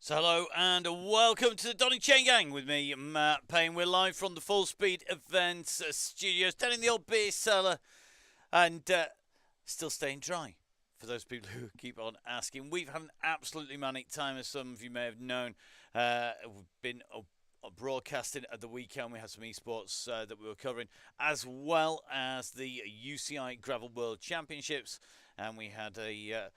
So hello and welcome to the Donny Chaingang with me, Matt Payne. We're live from the Full Speed Events studios down in the old beer cellar and still staying dry. For those people who keep on asking, we've had an absolutely manic time, as some of you may have known. We've been broadcasting at the weekend. We had some esports that we were covering, as well as the UCI Gravel World Championships, and we had a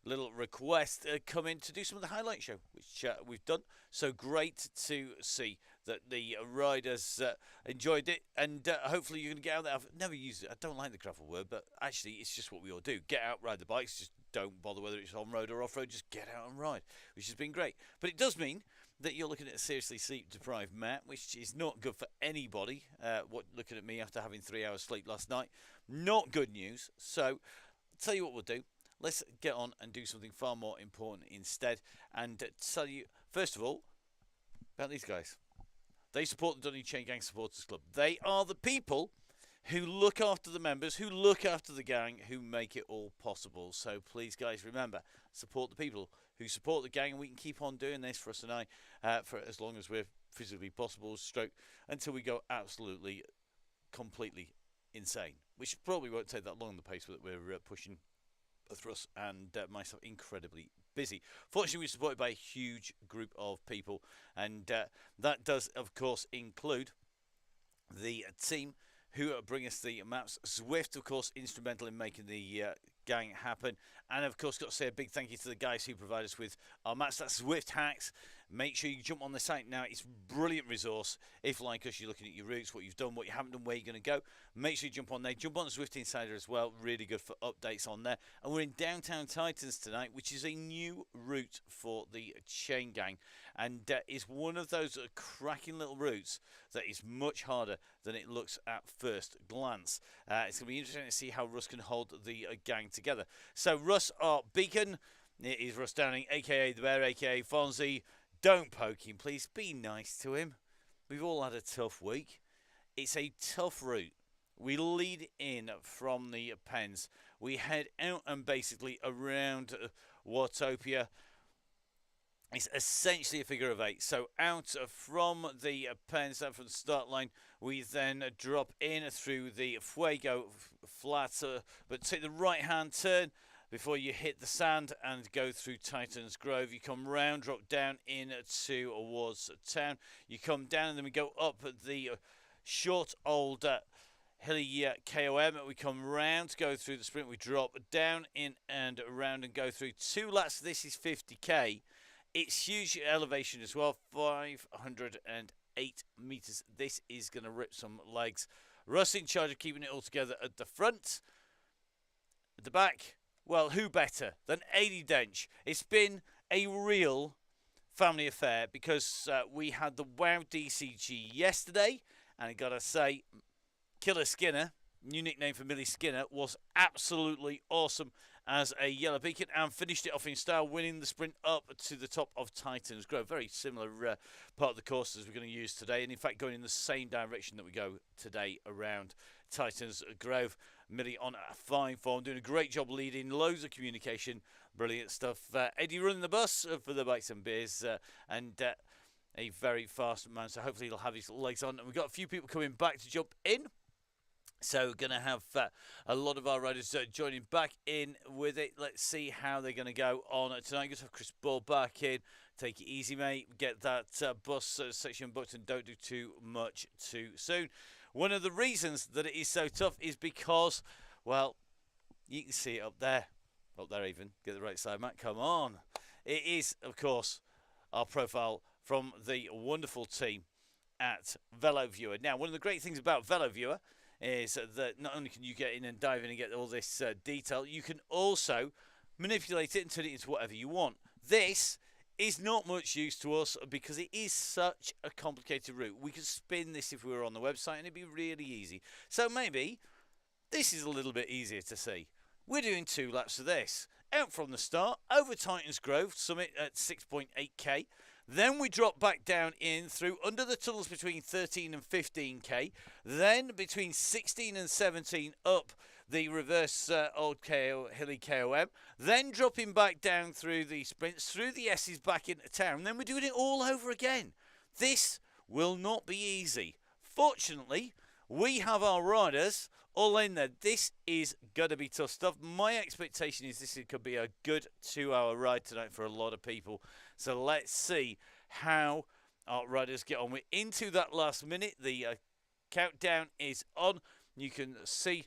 little request come in to do some of the highlight show, which we've done. So great to see that the riders enjoyed it, and hopefully you're going to get out there. I've never used it. I don't like the gravel word, but actually it's just what we all do. Get out, ride the bikes. Just don't bother whether it's on road or off road. Just get out and ride, which has been great. But it does mean that you're looking at a seriously sleep deprived Matt, which is not good for anybody. Looking at me after having 3 hours sleep last night, not good news. So I'll tell you what we'll do. Let's get on and do something far more important instead, and tell you, first of all, about these guys. They support the Donny Chaingang Supporters Club. They are the people who look after the members, who look after the gang, who make it all possible. So please, guys, remember, support the people who support the gang, and we can keep on doing this for us and I for as long as we're physically possible, until we go absolutely, completely insane, which probably won't take that long, the pace that we're pushing Russ and myself incredibly busy. Fortunately, we're supported by a huge group of people, and that does, of course, include the team who bring us the maps. Zwift, of course, instrumental in making the gang happen. And, of course, got to say a big thank you to the guys who provide us with our maps. That's Zwift Hacks. Make sure you jump on the site now. It's a brilliant resource. If, like us, you're looking at your routes, what you've done, what you haven't done, where you're going to go, make sure you jump on there. Jump on the Zwift Insider as well. Really good for updates on there. And we're in downtown Titans tonight, which is a new route for the Chaingang. And is one of those cracking little routes that is much harder than it looks at first glance. It's going to be interesting to see how Russ can hold the gang together. So Russ, our beacon, it is Russ Downing, a.k.a. The Bear, a.k.a. Fonzie. Don't poke him, please. Be nice to him. We've all had a tough week. It's a tough route. We lead in from the pens. We head out and basically around Watopia. It's essentially a figure of 8. So out from the pens, out from the start line, we then drop in through the Fuego flat, but take the right-hand turn before you hit the sand and go through Titans Grove. You come round, drop down towards town. You come down and then we go up the short old hilly KOM. We come round, go through the sprint. We drop down in and around and go through 2 laps. This is 50k. It's huge elevation as well, 508 metres. This is going to rip some legs. Russ in charge of keeping it all together at the front. At the back, well, who better than Adi Dench? It's been a real family affair because we had the WoW DCG yesterday, and I got to say, Killer Skinner, new nickname for Millie Skinner, was absolutely awesome as a yellow beacon and finished it off in style, winning the sprint up to the top of Titans Grove. Very similar part of the course as we're going to use today, and in fact going in the same direction that we go today around Titans Grove. Millie on a fine form, doing a great job leading, loads of communication, brilliant stuff. Eddie running the bus for the Bikes and Beers, and a very fast man, so hopefully he'll have his legs on. And we've got a few people coming back to jump in. So we're going to have a lot of our riders joining back in with it. Let's see how they're going to go on tonight. Going to have Chris Ball back in. Take it easy, mate. Get that bus section booked and don't do too much too soon. One of the reasons that it is so tough is because, well, you can see it up there. Up there even. Get the right side, Matt. Come on. It is, of course, our profile from the wonderful team at VeloViewer. Now, one of the great things about VeloViewer is that not only can you get in and dive in and get all this detail, you can also manipulate it and turn it into whatever you want. This is not much use to us because it is such a complicated route. We could spin this if we were on the website and it'd be really easy. So maybe this is a little bit easier to see. We're doing 2 laps of this. Out from the start, over Titans Grove, summit at 6.8k. Then we drop back down in through under the tunnels between 13 and 15k. Then between 16 and 17 up the reverse old hilly KOM, then dropping back down through the sprints, through the S's back into town, and then we're doing it all over again. This will not be easy. Fortunately, we have our riders all in there. This is going to be tough stuff. My expectation is this could be a good 2-hour ride tonight for a lot of people. So let's see how our riders get on. We're into that last minute. The countdown is on. You can see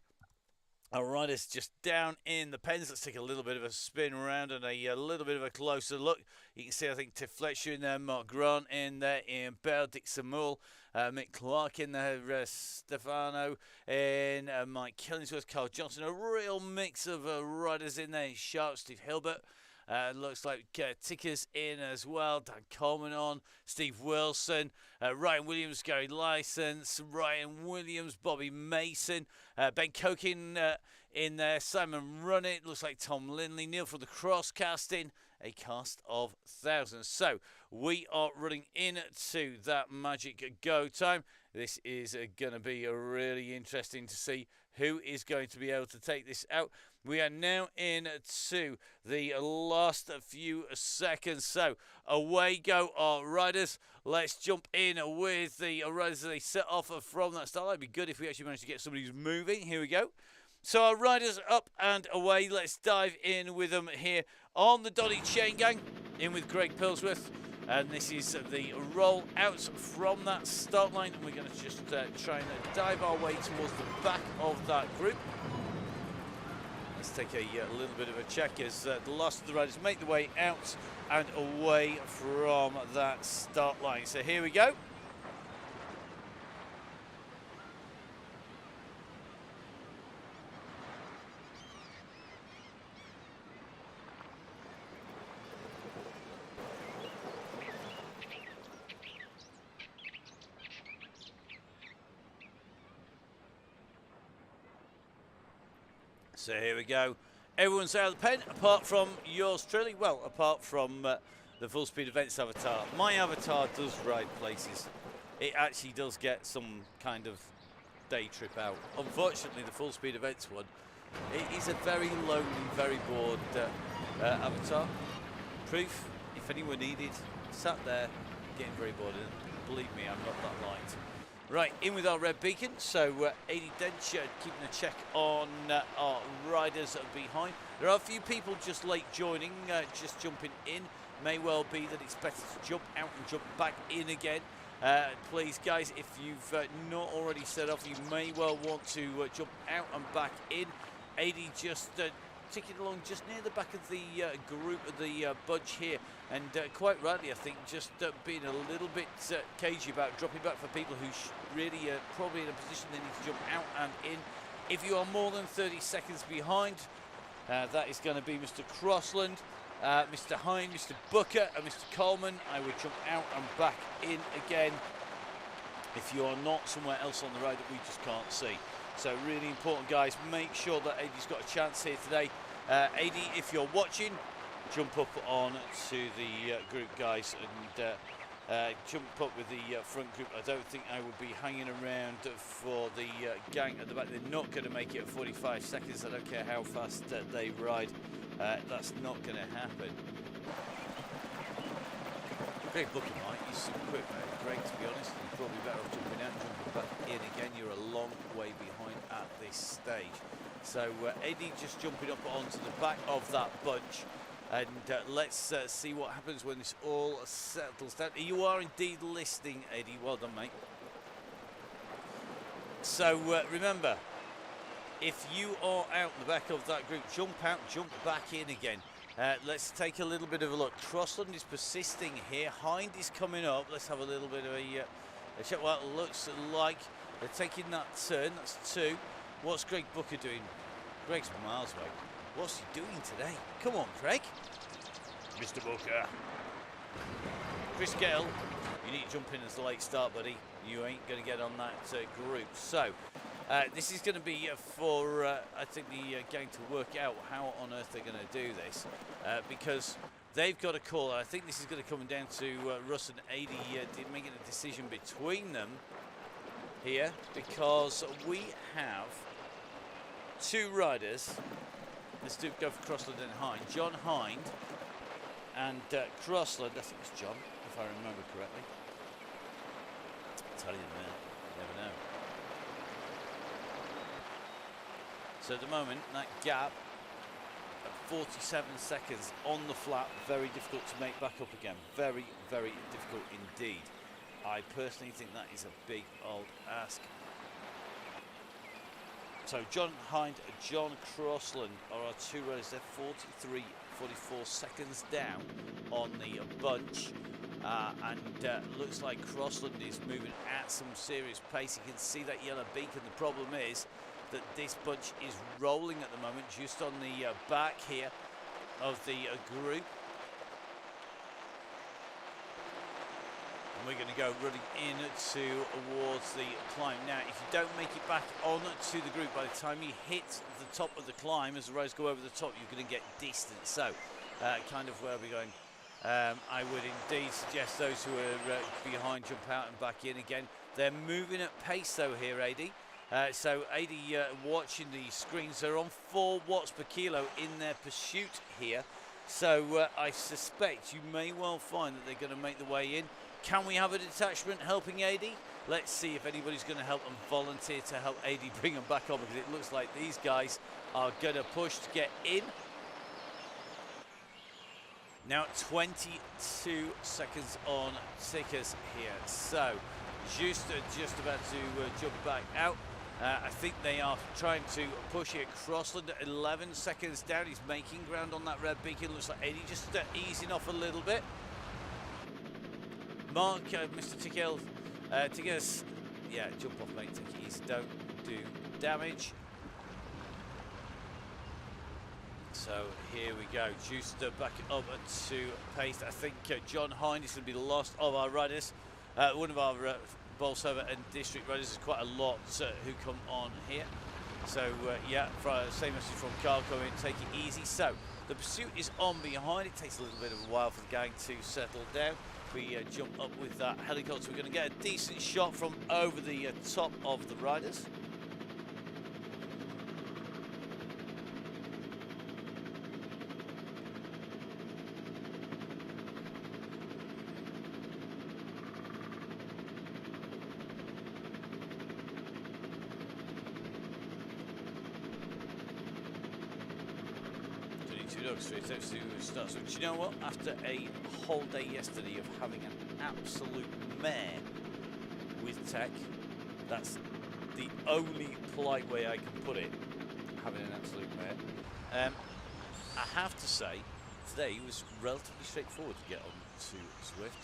our riders just down in the pens. Let's take a little bit of a spin around and a little bit of a closer look. You can see, I think, Tiff Fletcher in there, Mark Grant in there, Ian Bell, Dick Samuel, Mick Clark in there, Stefano in, Mike Killingsworth, Carl Johnson. A real mix of riders in there. Sharp, Steve Hilbert. Looks like Tickers in as well. Dan Coleman on. Steve Wilson. Ryan Williams, Gary License. Ryan Williams, Bobby Mason. Ben Cokin in there. Simon Runnett. Looks like Tom Lindley. Neil from the Crosscasting. A cast of thousands. So we are running into that magic go time. This is going to be really interesting to see who is going to be able to take this out. We are now into the last few seconds. So away go our riders. Let's jump in with the riders as they set off from that start. It'd be good if we actually managed to get somebody who's moving. Here we go. So our riders up and away. Let's dive in with them here on the Donny Chaingang. In with Greg Pillsworth. And this is the roll out from that start line. We're going to just try and dive our way towards the back of that group. Let's take a little bit of a check as the last of the riders make the way out and away from that start line. So here we go. So here we go. Everyone's out of the pen, apart from yours truly. Well, apart from the Full Speed Events avatar. My avatar does ride places. It actually does get some kind of day trip out. Unfortunately, the Full Speed Events one, it is a very lonely, very bored avatar. Proof, if anyone needed, sat there, getting very bored. And believe me, I'm not that light. Right, in with our red beacon. So, AD Dench keeping a check on our riders behind. There are a few people just late joining, just jumping in. May well be that it's better to jump out and jump back in again. Please, guys, if you've not already set off, you may well want to jump out and back in. AD just ticking along just near the back of the group of the bunch here, and quite rightly, I think, just being a little bit cagey about dropping back for people who really probably in a position they need to jump out and in. If you are more than 30 seconds behind, that is going to be Mr. Crossland, Mr. Hine, Mr. Booker and Mr. Coleman. I would jump out and back in again if you are not somewhere else on the road that we just can't see. So really important, guys, make sure that AD's got a chance here today. AD, if you're watching, jump up on to the group, guys, and jump up with the front group. I don't think I would be hanging around for the gang at the back. They're not going to make it at 45 seconds. I don't care how fast they ride. That's not going to happen. Greg Booker might. He's super quick, Greg, to be honest. You're probably better off jumping out and jumping back in again. You're a long way behind at this stage. So Eddie just jumping up onto the back of that bunch. And let's see what happens when this all settles down. You are indeed listening, Eddie. Well done, mate. So remember, if you are out the back of that group, jump out, jump back in again. Let's take a little bit of a look. Crossland is persisting here. Hind is coming up. Let's have a little bit of a check. Well, it looks like they're taking that turn. That's two. What's Greg Booker doing? Greg's miles away. What's he doing today? Come on, Greg. Mr. Booker. Chris Gale, you need to jump in as the late start, buddy. You ain't going to get on that group. So, this is going to be for, I think, the gang to work out how on earth they're going to do this. Because they've got a call. I think this is going to come down to Russ and AD making a decision between them here. Because we have two riders. Let's go for Crossland and Hind. John Hind and Crossland, I think it's John, if I remember correctly. I'll tell you in a minute, you never know. So at the moment, that gap at 47 seconds on the flat, very difficult to make back up again. Very, very difficult indeed. I personally think that is a big old ask. So John Hind and John Crossland are our two riders. They're 43, 44 seconds down on the bunch. And looks like Crossland is moving at some serious pace. You can see that yellow beacon. The problem is that this bunch is rolling at the moment, just on the back here of the group. And we're going to go running in towards the climb. Now, if you don't make it back on to the group, by the time you hit the top of the climb, as the riders go over the top, you're going to get distance. So, kind of where we're going. I would indeed suggest those who are behind jump out and back in again. They're moving at pace though here, AD. So AD watching the screens, they're on 4 watts per kilo in their pursuit here. So I suspect you may well find that they're going to make the way in. Can we have a detachment helping AD? Let's see if anybody's going to help them volunteer to help AD bring them back on, because it looks like these guys are going to push to get in. Now 22 seconds on tickers here, so just about to jump back out. I think they are trying to push it. Crossland at 11 seconds down. He's making ground on that red beacon. Looks like Eddie just easing off a little bit. Mark, Mr. Tickers, yeah, jump off, mate. Take it easy. Don't do damage. So here we go, just back it up to pace. I think John Hind is going to be the last of our riders. One of our Bolsover and district riders. There's quite a lot who come on here. So yeah, same message from Carl coming in, take it easy. So the pursuit is on behind. It takes a little bit of a while for the gang to settle down. We jump up with that helicopter. We're going to get a decent shot from over the top of the riders. So do you know what? After a whole day yesterday of having an absolute mare with tech, that's the only polite way I can put it, having an absolute mare. I have to say, today was relatively straightforward to get on to Swift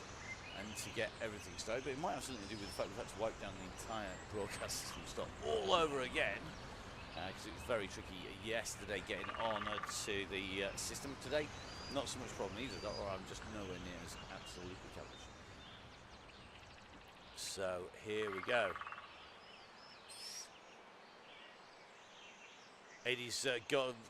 and to get everything started, but it might have something to do with the fact we've had to wipe down the entire broadcast system stuff all over again. Because it was very tricky yesterday getting on to the system. Today, not so much problem either, or I'm just nowhere near as absolutely covered. So here we go. 80's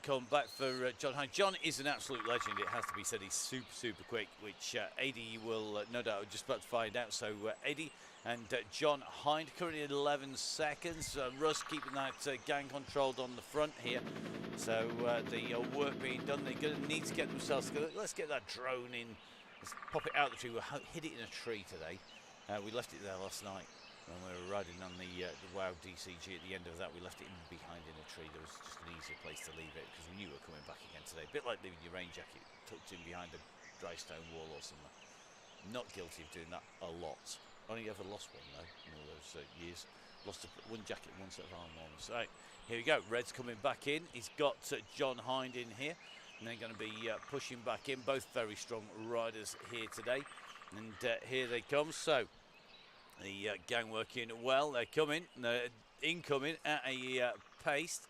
come back for John Hind. John is an absolute legend, it has to be said. He's super, super quick, which AD will no doubt just about to find out. So AD and John Hind currently at 11 seconds. Russ keeping that gang controlled on the front here. So the work being done, they're going to need to get themselves together. Let's get that drone in. Let's pop it out the tree. We'll hit it in a tree today. We left it there last night when we were riding on the WOW DCG. At the end of that, we left it in behind in a tree. There was just an easier place to leave it because we knew we were coming back again today. A bit like leaving your rain jacket tucked in behind a dry stone wall or something. Not guilty of doing that a lot. Only ever lost one though in all those years. Lost one jacket, one set of arm warmers. Right, here we go. Red's coming back in. He's got John Hind in here. And they're going to be pushing back in. Both very strong riders here today. And here they come. So the gang working well. They're coming. They're incoming at a pace.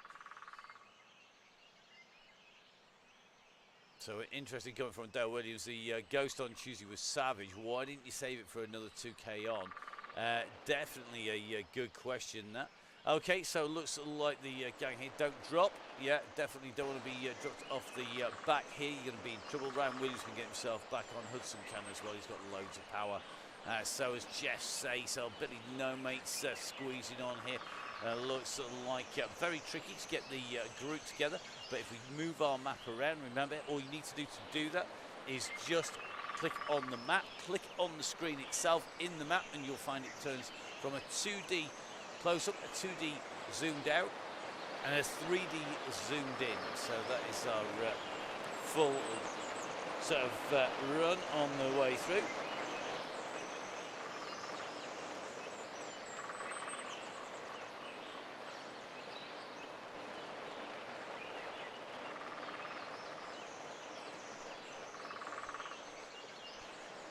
So interesting coming from Dale Williams. The Ghost on Tuesday was savage. Why didn't you save it for another 2K on? Definitely a good question, that. Okay, so looks like the gang here don't drop. Yeah, definitely don't want to be dropped off the back here. You're going to be in trouble. Ryan Williams can get himself back on. Hudson can as well. He's got loads of power. So as Jeff says, so Billy No Mates squeezing on here. Looks like very tricky to get the group together, but if we move our map around, remember, all you need to do that is just click on the map, click on the screen itself in the map, and you'll find it turns from a 2D close-up, a 2D zoomed out, and a 3D zoomed in. So that is our full sort of run on the way through.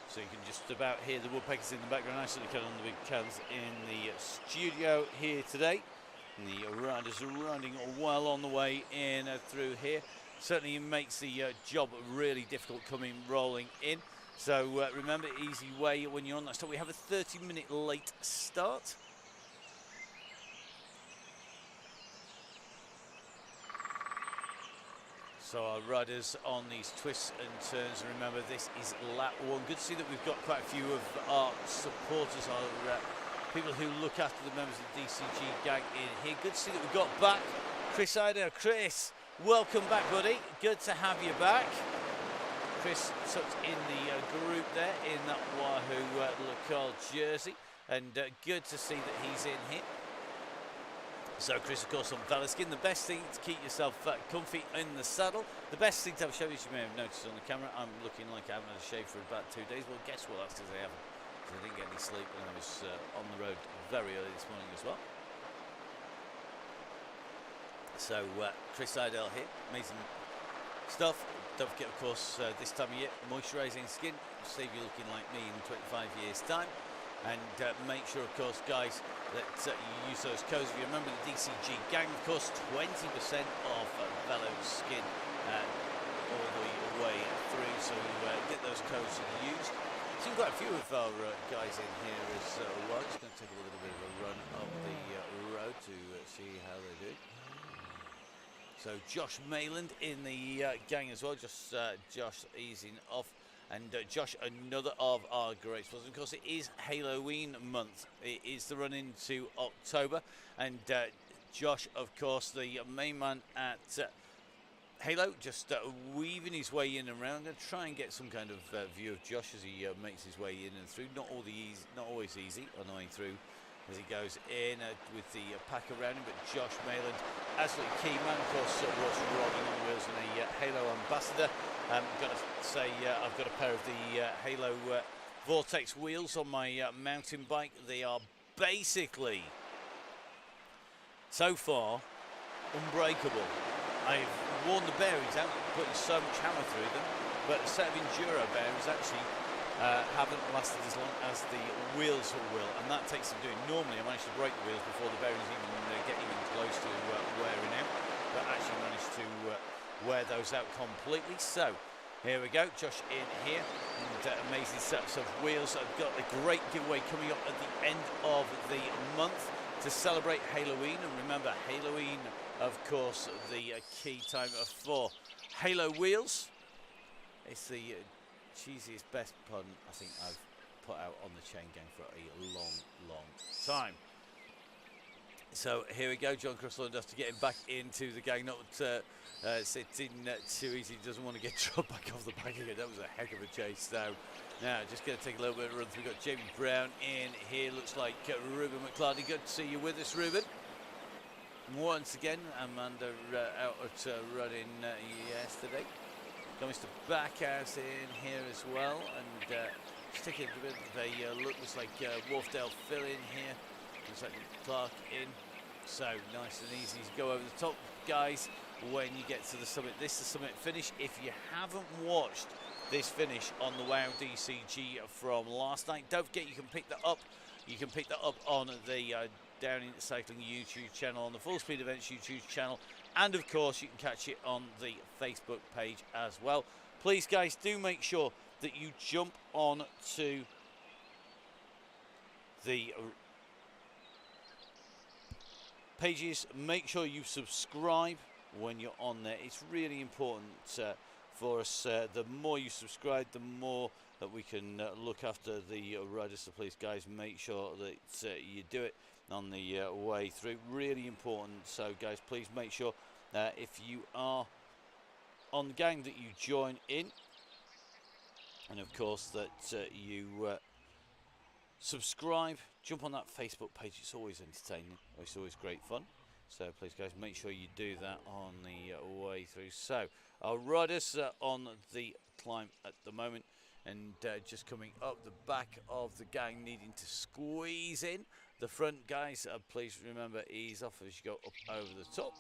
So you can just about hear the woodpeckers in the background. I certainly can on the big cans in the studio here today. And the riders are riding well on the way in through here. Certainly makes the job really difficult coming rolling in. So remember, easy way when you're on that start. We have a 30-minute late start. So our riders on these twists and turns. Remember, this is lap one. Good to see that we've got quite a few of our supporters, our people who look after the members of the DCG gang in here. Good to see that we've got back Chris Idaho. Chris, welcome back, buddy. Good to have you back. Chris tucked in the group there in that Wahoo Lacal jersey, and good to see that he's in here. So Chris, of course, on Velaskin. The best thing to keep yourself comfy in the saddle. The best thing to have a shave, as you may have noticed on the camera, I'm looking like I haven't had a shave for about 2 days. Well, guess what? That's because I haven't. Because I didn't get any sleep and I was on the road very early this morning as well. So Chris Idell here, amazing stuff. Don't forget, of course, this time of year, moisturising skin, save you looking like me in 25 years' time. And make sure, of course, guys, that you use those codes. If you remember the DCG gang, of course, 20% off Velo skin all the way through. So get those codes used. Seen quite a few of our guys in here as well. Just going to take a little bit of a run up the road to see how they're doing. So Josh Mayland in the gang as well. Just Josh easing off. And Josh, another of our great sponsors. Of course, it is Halloween month. It is the run into October. And Josh, of course, the main man at Halo, just weaving his way in and around. I'm going to try and get some kind of view of Josh as he makes his way in and through. Not always easy on the way through as he goes in with the pack around him. But Josh Mayland, absolutely key man. Of course, Ross rolling on the wheels and a Halo ambassador. Got to say, I've got a pair of the Halo Vortex wheels on my mountain bike. They are basically, so far, unbreakable. I've worn the bearings out, putting so much hammer through them, but a set of Enduro bearings actually haven't lasted as long as the wheels will, and that takes some doing. Normally, I manage to break the wheels before the bearings get even close to wearing out, but actually managed to wear those out completely. So here we go, Josh in here, and amazing sets of wheels. I've got a great giveaway coming up at the end of the month to celebrate Halloween. And remember, Halloween, of course, the key time for Halo wheels. It's the cheesiest, best pun I think I've put out on the Chaingang for a long time. So here we go, John Crystal just to get him back into the gang, not sitting too easy. He doesn't want to get dropped back off the back again. That was a heck of a chase. So now just going to take a little bit of a run through. We've got Jamie Brown in here. Looks like Ruben McClarty. Good to see you with us, Ruben. Once again, Amanda out at running yesterday. Got Mr. Backhouse in here as well, and just taking a bit of a look. Looks like Wharfdale Phil in here. Looks like Clark in. So nice and easy to go over the top, guys, when you get to the summit. This is the summit finish. If you haven't watched this finish on the WoW DCG from last night, don't forget you can pick that up. You can pick that up on the Downing Cycling YouTube channel, on the Full Speed Events YouTube channel, and of course you can catch it on the Facebook page as well. Please, guys, do make sure that you jump on to the pages. Make sure you subscribe when you're on there. It's really important for us. The more you subscribe, the more that we can look after the riders. So please, guys, make sure that you do it. on the way through. Really important. So, guys, please make sure if you are on the gang that you join in, and of course that you subscribe, jump on that Facebook page. It's always entertaining. It's always great fun. So please, guys, make sure you do that on the way through. So our riders on the climb at the moment, and just coming up the back of the gang, needing to squeeze in. The front guys, please remember, ease off as you go up over the top.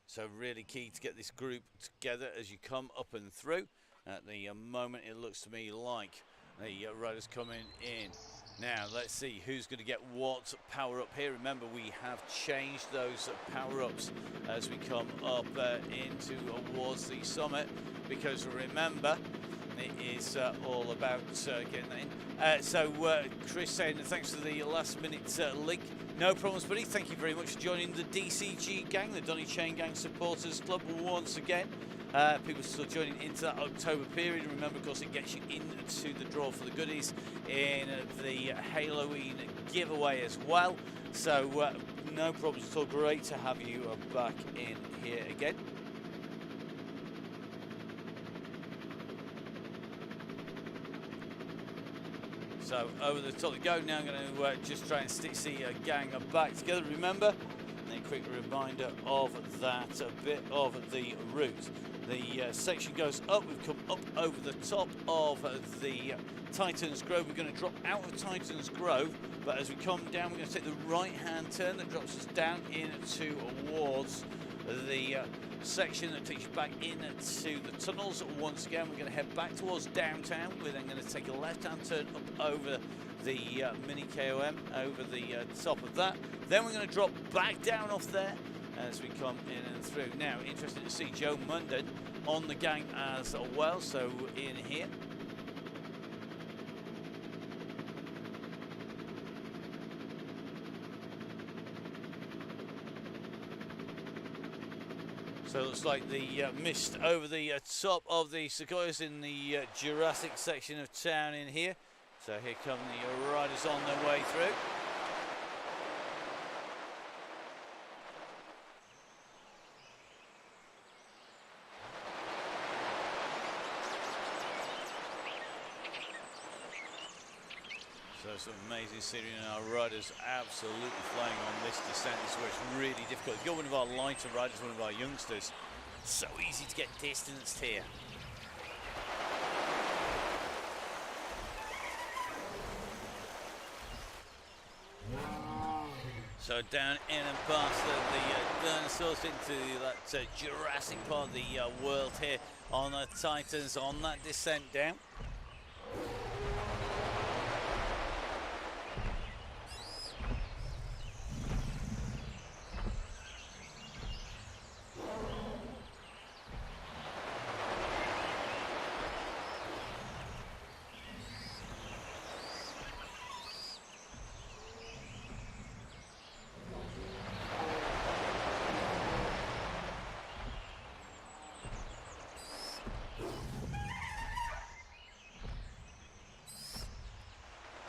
So really key to get this group together as you come up and through. At the moment, it looks to me like the riders coming in. Now, let's see who's going to get what power up here. Remember, we have changed those power-ups as we come up into towards the summit, because remember, it is all about getting that in. So, Chris saying thanks for the last-minute link. No problems, buddy. Thank you very much for joining the DCG gang, the Donny Chaingang Supporters Club, once again. People still joining into that October period. Remember, of course, it gets you into the draw for the goodies in the Halloween giveaway as well. So, no problems at all. Great to have you back in here again. So over the top we go. Now I'm going to just try and stick the gang back together. Remember, and a quick reminder of that bit of the route. The section goes up. We've come up over the top of the Titan's Grove. We're going to drop out of Titan's Grove, but as we come down, we're going to take the right-hand turn that drops us down into towards the section that takes you back into the tunnels. Once again, we're going to head back towards downtown. We're then going to take a left-hand turn up over the mini KOM, over the top of that. Then we're going to drop back down off there as we come in and through. Now, interesting to see Joe Munden on the gang as well, so in here. So it looks like the mist over the top of the sequoias in the Jurassic section of town in here. So here come the riders on their way through. So some amazing scenery, and our riders absolutely flying on this descent. This is where it's really difficult. If you're one of our lighter riders, one of our youngsters, it's so easy to get distanced here. So down in and past the dinosaurs into that Jurassic part of the world here on the Titans on that descent down.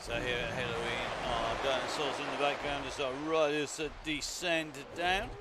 So here at Halloween, our dinosaurs in the background as our riders descend down.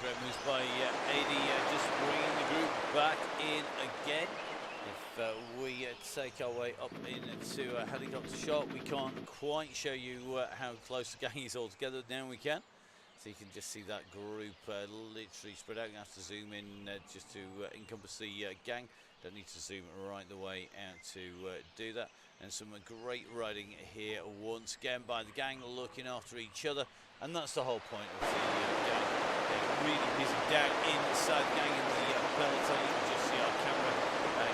Great moves by AD, just bringing the group back in again. If we take our way up into a helicopter shot, we can't quite show you how close the gang is all together. Now we can. So you can just see that group literally spread out. You have to zoom in just to encompass the gang. Don't need to zoom right the way out to do that. And some great riding here once again by the gang, looking after each other. And that's the whole point of the gang. really busy down inside the gang in the peloton. You can just see our camera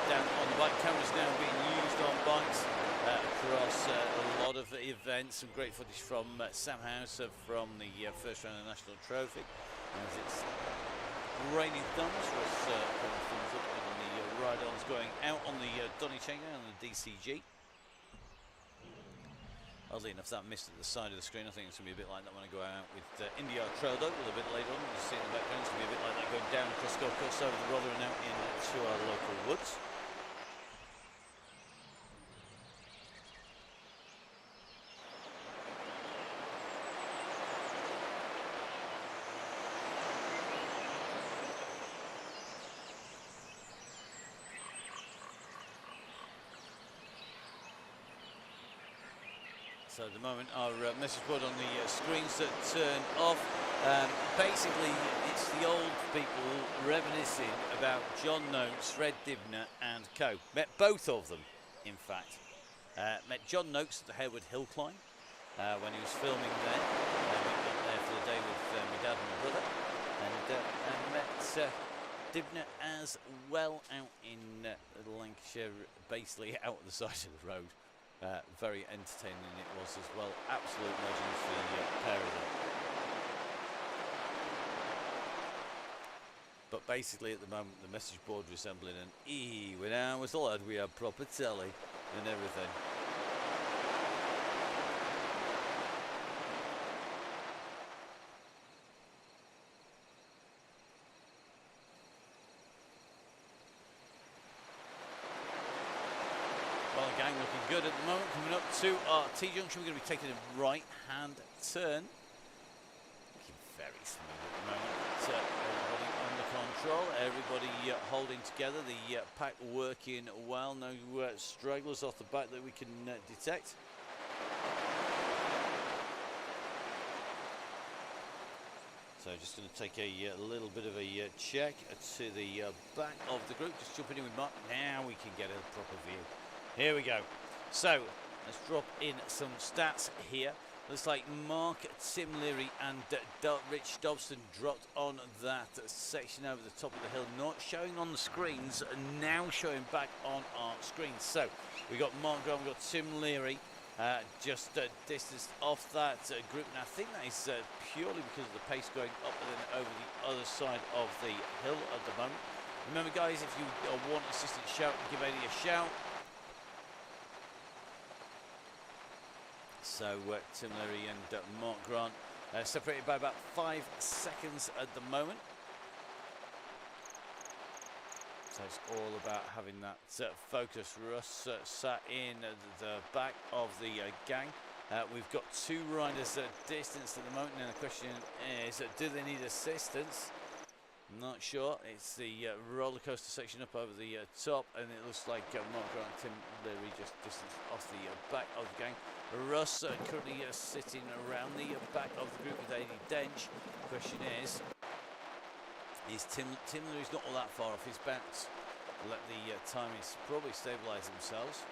down on the bike. Cameras now being used on bikes across a lot of events. Some great footage from Sam House from the first round of the National Trophy. As it's raining thumbs for us, thumbs up on the ride-ons going out on the Donny Chaingang on the DCG. Oddly enough, that mist at the side of the screen, I think it's going to be a bit like that when I go out with India Trail Dog a little bit later on. You see in the background, it's going to be a bit like that going down across Gold Coast over the Rother and out into our local woods. So at the moment our message board on the screens that turn off. Basically it's the old people reminiscing about John Noakes, Fred Dibner and co. Met both of them in fact. Met John Noakes at the Harewood Hill Climb when he was filming there. Went up there for the day with my dad and my brother. And met Dibner as well out in Lancashire, basically out at the side of the road. Very entertaining it was as well. Absolute legends, the pair of them. But basically at the moment the message board resembling an E. When I was a lad we had proper telly and everything. Well, gang looking good at the moment. Coming up to our T-junction, we're going to be taking a right-hand turn. Looking very smooth at the moment. Everybody under control, everybody holding together. The pack working well. No stragglers off the back that we can detect. So just going to take a little bit of a check to the back of the group. Just jumping in with Mark. Now we can get a proper view. Here we go. So let's drop in some stats here. Looks like Mark, Tim Leary and Rich Dobson dropped on that section over the top of the hill. Not showing on the screens, now showing back on our screens. So we got Mark Graham, we got Tim Leary just distanced off that group. And I think that is purely because of the pace going up and then over the other side of the hill at the moment. Remember guys, if you want assistant shout, give Eddie a shout. So Tim Leary and Mark Grant separated by about 5 seconds at the moment. So it's all about having that focus. Russ sat in the back of the gang. We've got 2 riders distanced at the moment. Now the question is, do they need assistance? I'm not sure. It's the roller coaster section up over the top, and it looks like Mark Grant and Tim Leary just distanced off the back of the gang. Russ currently sitting around the back of the group with Adi Dench. Question is Tim Leary's not all that far off his bounce. Let the timings probably stabilise themselves.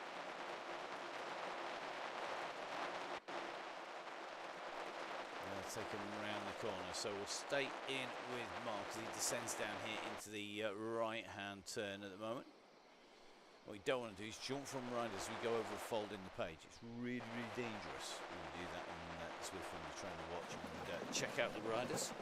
Take him around the corner, so we'll stay in with Mark as he descends down here into the right-hand turn at the moment. What we don't want to do is jump from riders as we go over a fold in the page. It's really, really dangerous when we do that, and as we're from the trainer watch and check out the riders.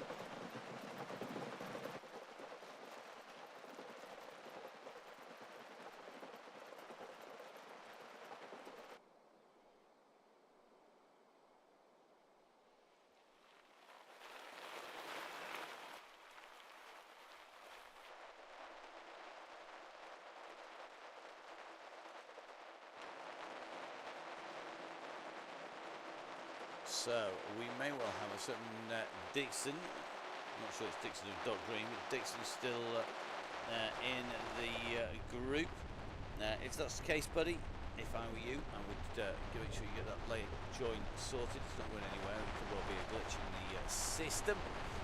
So we may well have a certain Dixon. I'm not sure it's Dixon or Doc Green, but Dixon's still in the group. If that's the case, buddy, if I were you, I would make sure you get that leg joint sorted. It's not going anywhere. It could well be a glitch in the system.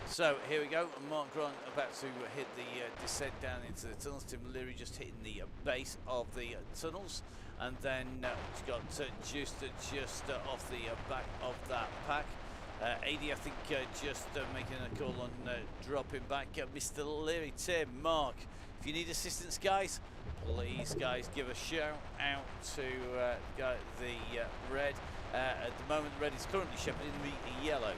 So here we go. Mark Grant about to hit the descent down into the tunnels. Tim Leary just hitting the base of the tunnels. And then he's got just off the back of that pack. AD, I think, just making a call on dropping back. Mr. Leary, Tim, Mark, if you need assistance, guys, please, guys, give a shout out to the red. At the moment, the red is currently shepherding the yellow.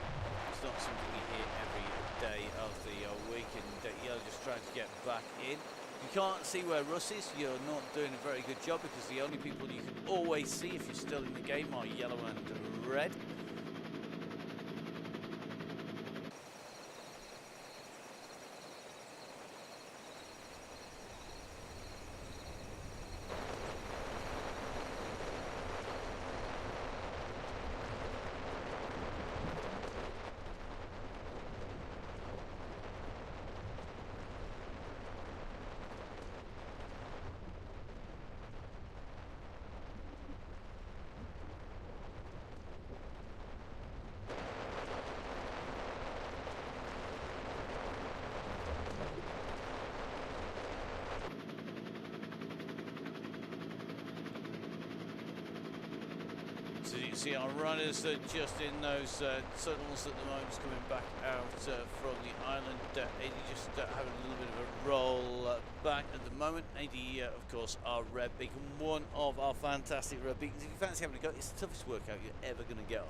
It's not something you hear every day of the week, and yellow just trying to get back in. You can't see where Russ is. You're not doing a very good job, because the only people you can always see if you're still in the game are yellow and red. So you can see our runners are just in those tunnels at the moment, coming back out from the island. AD just having a little bit of a roll back at the moment. AD, of course, our red beacon, one of our fantastic red beacons. If you fancy having a go, it's the toughest workout you're ever going to get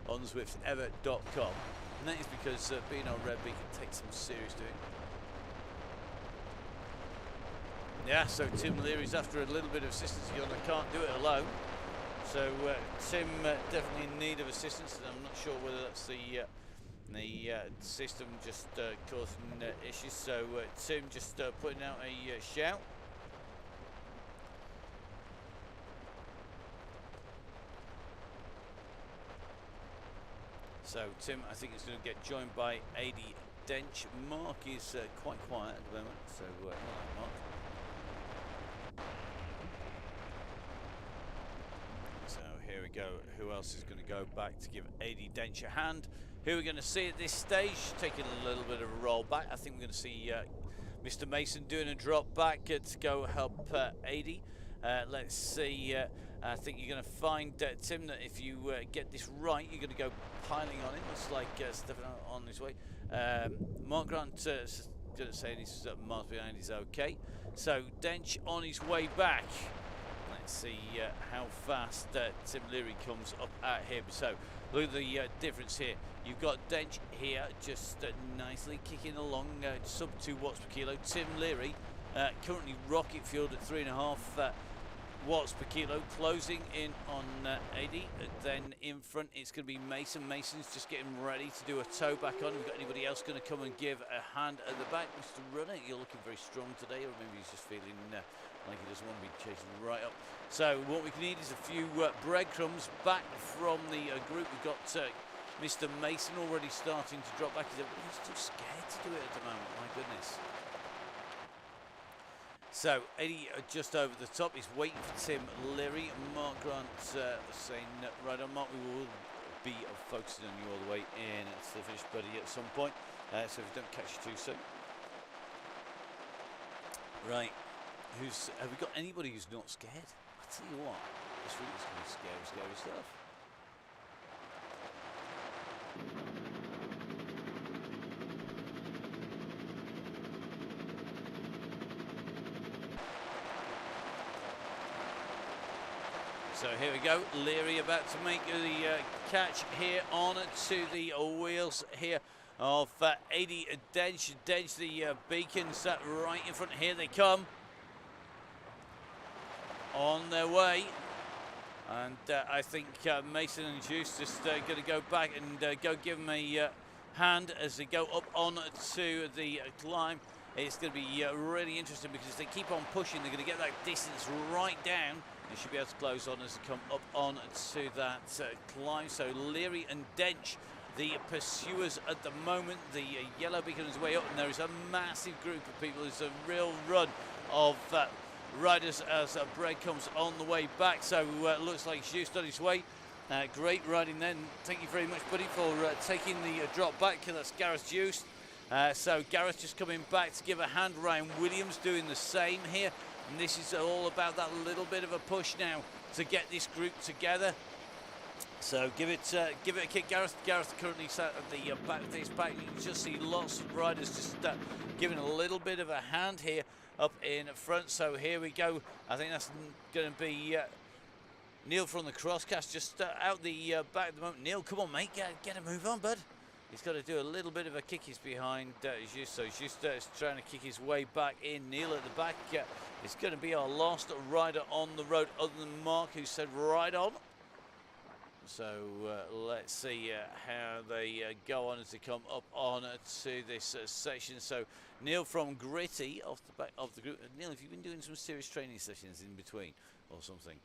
on zwiftever.com. And that is because being our red beacon takes some serious doing. Yeah, so Tim Leary's after a little bit of assistance. He can't do it alone. So Tim definitely in need of assistance, and I'm not sure whether that's the system just causing issues. So Tim just putting out a shout. So Tim, I think, is going to get joined by AD Dench. Mark is quite quiet at the moment, so not like Mark. Here we go. Who else is going to go back to give AD Dench a hand? Who we're going to see at this stage taking a little bit of a roll back. I think we're going to see Mr. Mason doing a drop back to go help AD. Let's see. I think you're going to find, Tim, that if you get this right, you're going to go piling on him. Looks like stepping on his way. Mark Grant going to say he's miles behind is okay. So Dench on his way back. See how fast Tim Leary comes up at him. So look at the difference here. You've got Dench here just nicely kicking along, sub 2 watts per kilo. Tim Leary currently rocket fueled at 3.5 watts per kilo, closing in on AD. Then in front it's going to be Mason. Mason's just getting ready to do a tow back on. Have we got anybody else going to come and give a hand at the back? Mr. Runner, you're looking very strong today, or maybe he's just feeling like he doesn't want to be chasing right up. So what we need is a few breadcrumbs back from the group. We've got Mr. Mason already starting to drop back. He's too scared to do it at the moment, my goodness. So Eddie just over the top. He's waiting for Tim Leary. Mark Grant saying, right on, Mark, we will be focusing on you all the way in to the finish, buddy, at some point. So if we don't catch you too soon. Right. Have we got anybody who's not scared? I tell you what, this really is going to be scary stuff. So here we go, Leary about to make the catch here on to the wheels here of AD Dench. Dench, the beacons right in front. Here they come. On their way, and I think Mason and Juice just going to go back and go give them a hand as they go up on to the climb. It's going to be really interesting, because if they keep on pushing, they're going to get that distance right down. They should be able to close on as they come up on to that climb. So Leary and Dench, the pursuers at the moment. The yellow beacon is way up, and there is a massive group of people. There's a real run of riders as bread comes on the way back. So looks like Juiced on his way. Great riding then. Thank you very much, buddy, for taking the drop back. That's Gareth Juiced. So Gareth just coming back to give a hand. Ryan Williams doing the same here. And this is all about that little bit of a push now to get this group together. So give it a kick. Gareth currently sat at the back of this back. You can just see lots of riders just giving a little bit of a hand here up in front. So here we go. I think that's going to be Neil from the crosscast just out the back at the moment. Neil, come on, mate, get a move on, bud. He's got to do a little bit of a kick. He's behind Just, so Just is trying to kick his way back in. Neil at the back is going to be our last rider on the road, other than Mark, who said right on. So let's see how they go on as they come up on to this section. So Neil from Gritty off the back of the group. Neil, have you been doing some serious training sessions in between or something?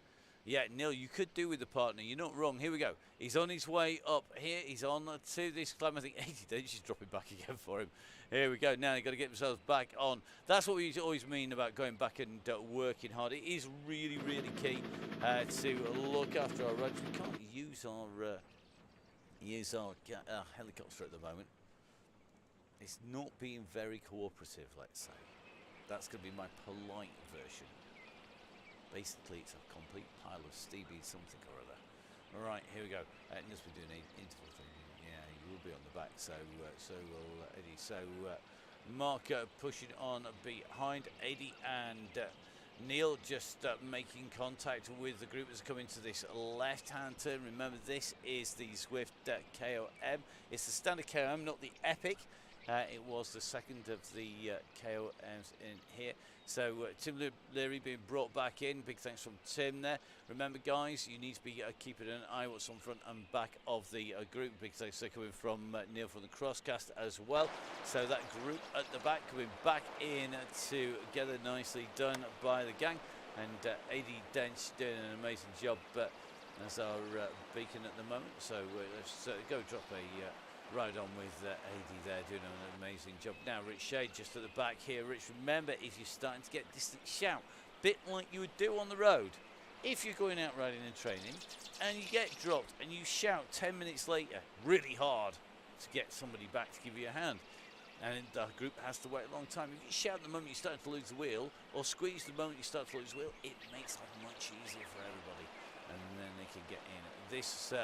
Yeah, Neil, you could do with the partner. You're not wrong. Here we go. He's on his way up here. He's on to this climb. I think 80 days. She's dropping back again for him. Here we go. Now they've got to get themselves back on. That's what we always mean about going back and working hard. It is really, really key to look after our roads. We can't use our helicopter at the moment. It's not being very cooperative, let's say. That's going to be my polite version. Basically, it's a complete pile of Stevie something or other. All right, here we go. Neil's been doing an interval thing. Yeah, he will be on the back. So will Eddie. So Mark pushing on behind Eddie, and Neil just making contact with the group as coming to this left-hand turn. Remember, this is the Swift KOM. It's the standard KOM, not the Epic. It was the second of the KOMs in here. So Tim Leary being brought back in. Big thanks from Tim there. Remember, guys, you need to be keeping an eye what's on front and back of the group. Big thanks coming from Neil from the crosscast as well. So that group at the back coming back in together, nicely done by the gang. And AD Dench doing an amazing job as our beacon at the moment. So let's go drop a ride on with AD there, doing an amazing job. Now Rich Shade just at the back here. Rich, remember, if you're starting to get distant, shout, bit like you would do on the road. If you're going out riding and training and you get dropped and you shout 10 minutes later really hard to get somebody back to give you a hand, and the group has to wait a long time, if you shout the moment you start to lose the wheel, or squeeze the moment you start to lose the wheel, it makes life much easier for everybody, and then they can get in. This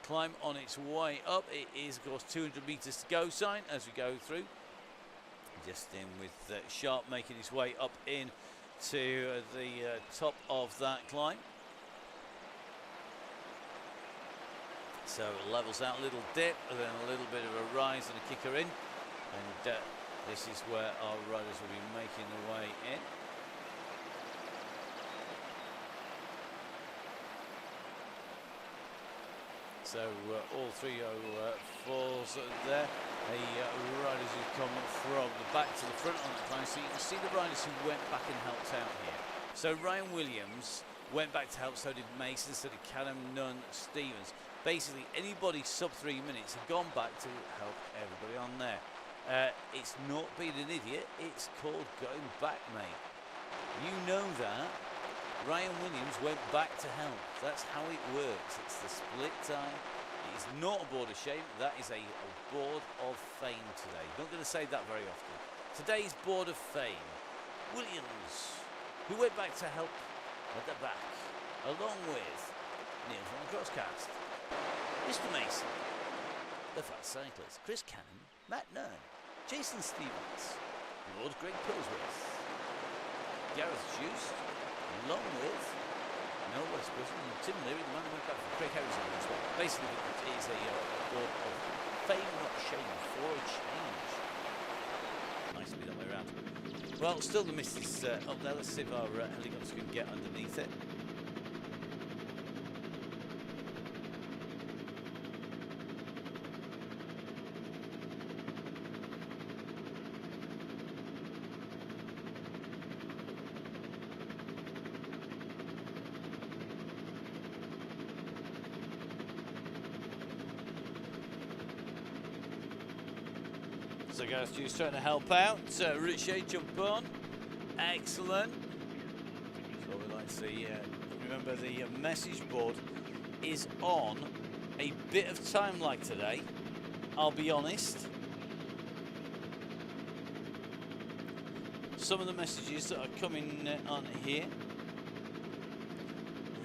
climb on its way up. It is, of course, 200 meters to go sign as we go through. Just in with Sharp making his way up in to the top of that climb. So it levels out a little dip and then a little bit of a rise and a kicker in. And this is where our riders will be making their way in. So all 304s there, the riders who come from the back to the front on the climb. So you can see the riders who went back and helped out here. So Ryan Williams went back to help, so did Mason, so did Callum, Nunn, Stevens. Basically anybody sub 3 minutes have gone back to help everybody on there. It's not being an idiot, it's called going back, mate. You know that. Ryan Williams went back to help. That's how it works. It's the split time. It's not a board of shame. That is a board of fame today. Not going to say that very often. Today's board of fame. Williams, who went back to help at the back, along with Neil from the crosscast, Mr. Mason, the fast cyclist, Chris Cannon, Matt Nern, Jason Stevens, Lord Greg Pillsworth, Gareth Juice, along with Noel Westbrook and Tim Leary, the man who went back for Craig Harris as well. Basically, it is a board of fame, not shame, for a change. Nice to be that way around. Well, still the mist is up there. Let's see if our helicopters can get underneath it. So Gareth Hughes trying to help out. Richie, jump on. Excellent. That's what we like to see. Remember, the message board is on a bit of time lag today. I'll be honest. Some of the messages that are coming on here,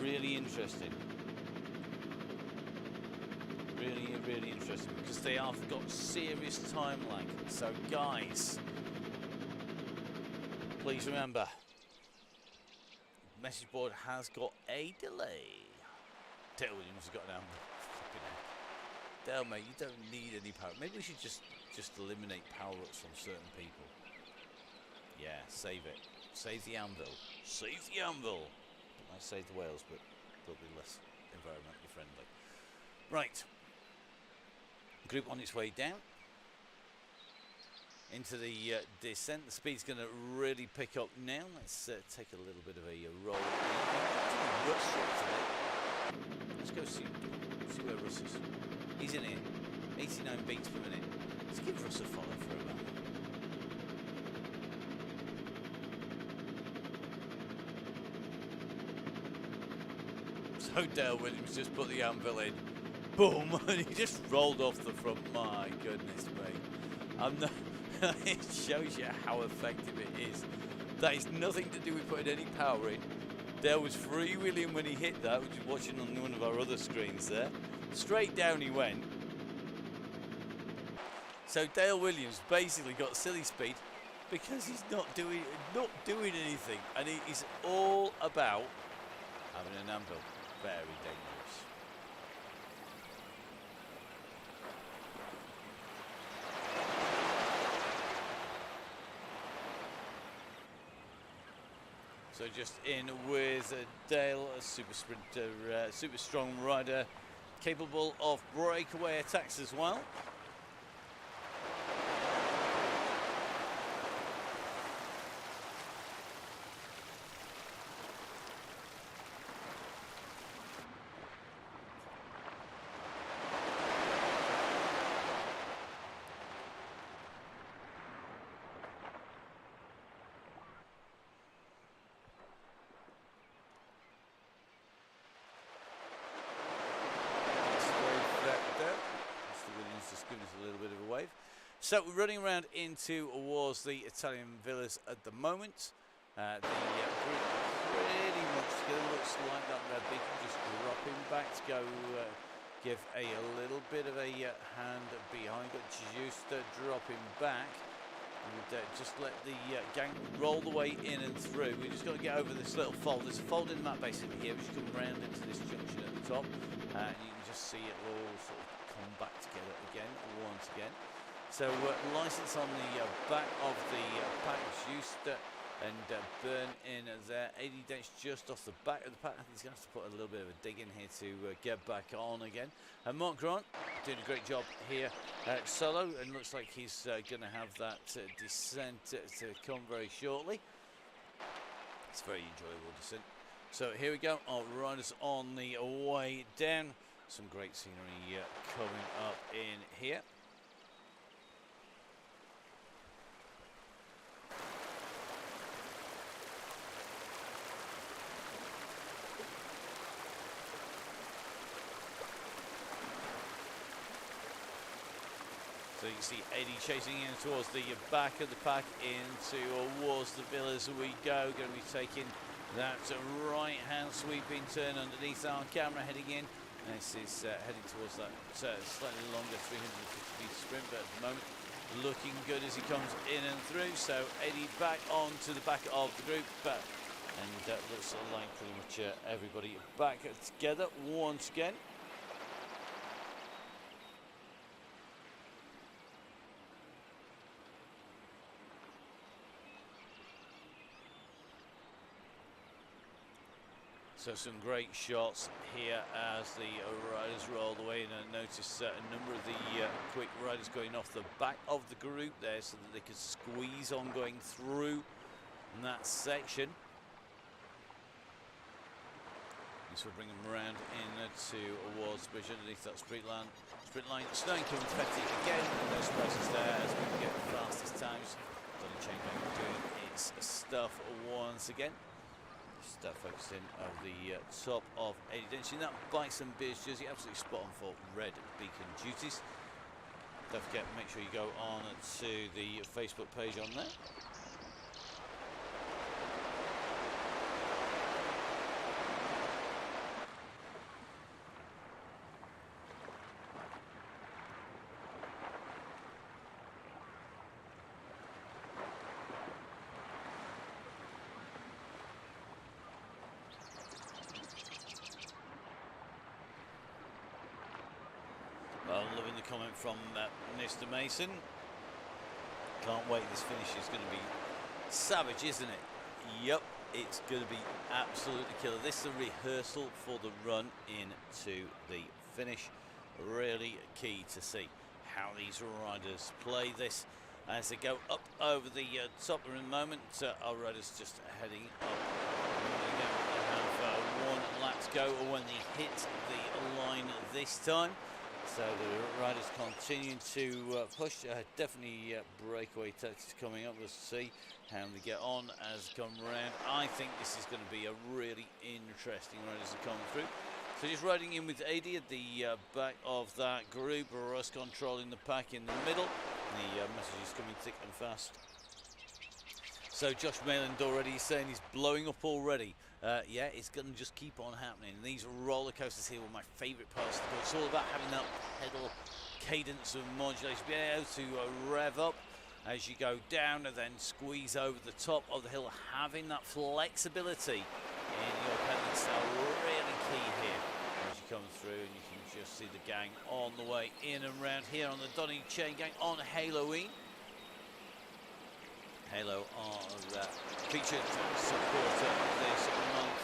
really interesting. Really, really interesting because they have got serious time lag. So, guys, please remember, message board has got a delay. Dale Williams has got an amber. Dale, mate, you don't need any power. Maybe we should just eliminate power-ups from certain people. Yeah, save it. Save the anvil. Save the anvil. I save the whales, but they'll be less environmentally friendly. Right. Group on its way down into the descent. The speed's going to really pick up now. Let's take a little bit of a roll. Let's go see where Russ is. He's in here. 89 beats per minute. Let's give Russ a follow for a moment. So Dale Williams just put the anvil in. Boom! And he just rolled off the front. My goodness me. I'm not. It shows you how effective it is. That is nothing to do with putting any power in. Dale was freewheeling when he hit that, which is watching on one of our other screens there. Straight down he went. So Dale Williams basically got silly speed because he's not doing anything, and he's all about having an anvil. Very dangerous. So just in with Dale, a super sprinter, super strong rider, capable of breakaway attacks as well. So we're running around in towards the Italian villas at the moment. The group pretty much together. Looks like that red beacon just dropping back to go give a little bit of a hand behind. Got Juiced dropping back. And just let the gang roll the way in and through. We just got to get over this little fold. There's a fold in the map basically here. We just come round into this junction at the top. And you can just see it all sort of come back together again, once again. So license on the back of the pack was used and burn in there. 80 dents just off the back of the pack. I think he's going to have to put a little bit of a dig in here to get back on again. And Mark Grant doing a great job here solo, and looks like he's going to have that descent to come very shortly. It's a very enjoyable descent. So here we go, our riders on the way down. Some great scenery coming up in here. So you can see Eddie chasing in towards the back of the pack, towards the villas we go. Going to be taking that right-hand sweeping turn underneath our camera, heading in. This is heading towards that slightly longer 350 metre sprint, but at the moment looking good as he comes in and through. So Eddie back onto the back of the group, and looks like pretty much everybody back together once again. So some great shots here as the riders roll away, and I notice a number of the quick riders going off the back of the group there so that they could squeeze on going through that section. So we'll bring them around in towards the bridge underneath that sprint line. Snowing coming to Petty again, and no surprises there as we get the fastest times. Donny Chaingang doing its stuff once again. Start focusing on the top of 80 density. That Bikes and Beers jersey, absolutely spot on for red beacon duties. Don't forget, make sure you go on to the Facebook page on there. Oh, loving the comment from Mr. Mason. Can't wait, this finish is going to be savage, isn't it? Yep, it's going to be absolutely killer. This is a rehearsal for the run into the finish. Really key to see how these riders play this as they go up over the top. In a moment, our riders just heading up. They have 1 lap to go when they hit the line this time. So the riders continue to push. Definitely breakaway touches coming up. We'll see how they get on as they come around. I think this is going to be a really interesting ride as they come through. So just riding in with AD at the back of that group. Russ controlling the pack in the middle. The message is coming thick and fast. So Josh Mayland already saying he's blowing up already. Yeah, it's going to just keep on happening. And these roller coasters here were my favourite parts of the course. It's all about having that pedal cadence of modulation, being able to rev up as you go down and then squeeze over the top of the hill. Having that flexibility in your pedaling style really key here as you come through, and you can just see the gang on the way in and round here on the Donny Chaingang on Halloween. Halo are featured supporter this month.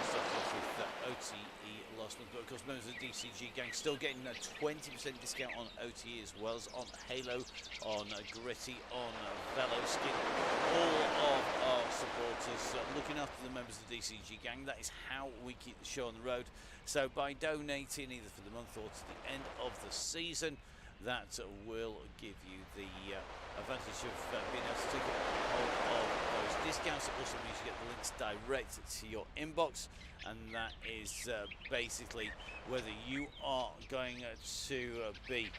Started off with OTE last month, but of course members of the DCG gang still getting a 20% discount on OTE as well as on Halo, on Gritty, on Velo Skin. All of our supporters looking after the members of the DCG gang. That is how we keep the show on the road. So by donating either for the month or to the end of the season, that will give you the advantage of being able to take hold of those discounts. It also means you get the links direct to your inbox, and that is basically whether you are going to be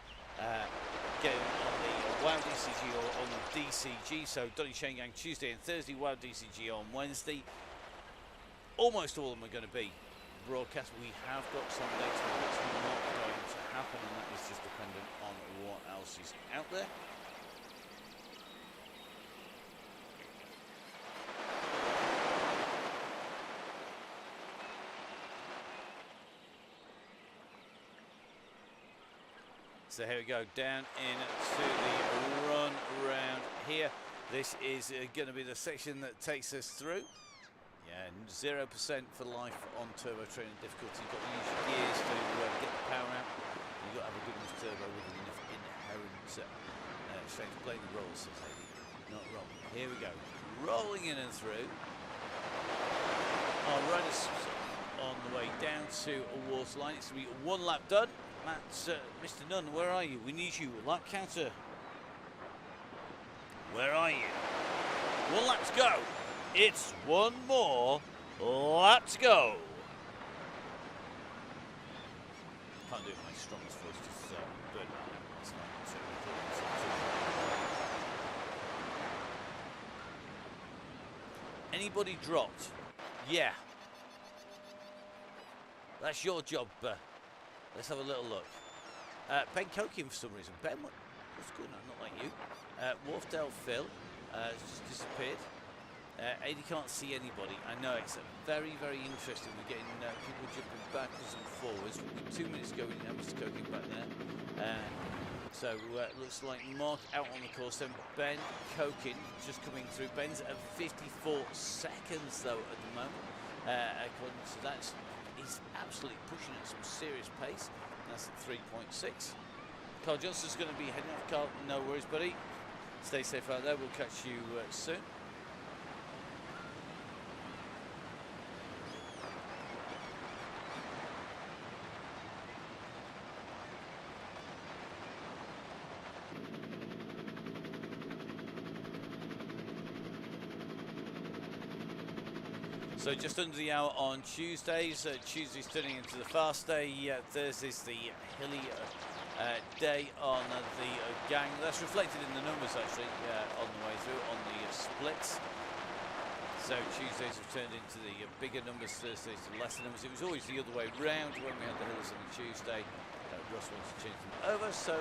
getting on the WoW DCG or on the DCG. So Donny Chaingang Tuesday and Thursday, WoW DCG on Wednesday. Almost all of them are going to be broadcast. We have got some dates where that's not going to happen, and that is just dependent on what else is out there. So here we go, down into the run round here. This is going to be the section that takes us through. Yeah, 0% for life on turbo training difficulty. You've got to use your gears to get the power out. You've got to have a good enough turbo with enough inherent strength to play the rolls, says Haley. Not wrong. Here we go. Rolling in and through. Our riders on the way down to a waterline. It's going to be 1 lap done. That's Mr. Nunn, where are you? We need you. Lap counter. Where are you? 1 lap to go. It's 1 more lap to go. Can't do it with my strongest voice, just do it. It's not anybody dropped? Yeah. That's your job. Let's have a little look. Ben Cokin for some reason. Ben, what's going on? Not like you. Wharfdale Phil just disappeared. AD can't see anybody. I know it's very, very interesting. We're getting people jumping backwards and forwards. 2 minutes ago, we didn't have Mr. Cokin back there. So it looks like Mark out on the course. Then Ben Cokin just coming through. Ben's at 54 seconds though at the moment. According to that, he's absolutely pushing at some serious pace. That's at 3.6. Carl Johnson's going to be heading off. Carl, no worries, buddy. Stay safe out there. We'll catch you soon. So just under the hour on Tuesdays. Tuesday's turning into the fast day. Thursday's the hilly day on the gang. That's reflected in the numbers actually on the way through on the splits. So Tuesdays have turned into the bigger numbers, Thursdays to lesser numbers. It was always the other way round when we had the hills on the Tuesday. Ross wants to change them over, so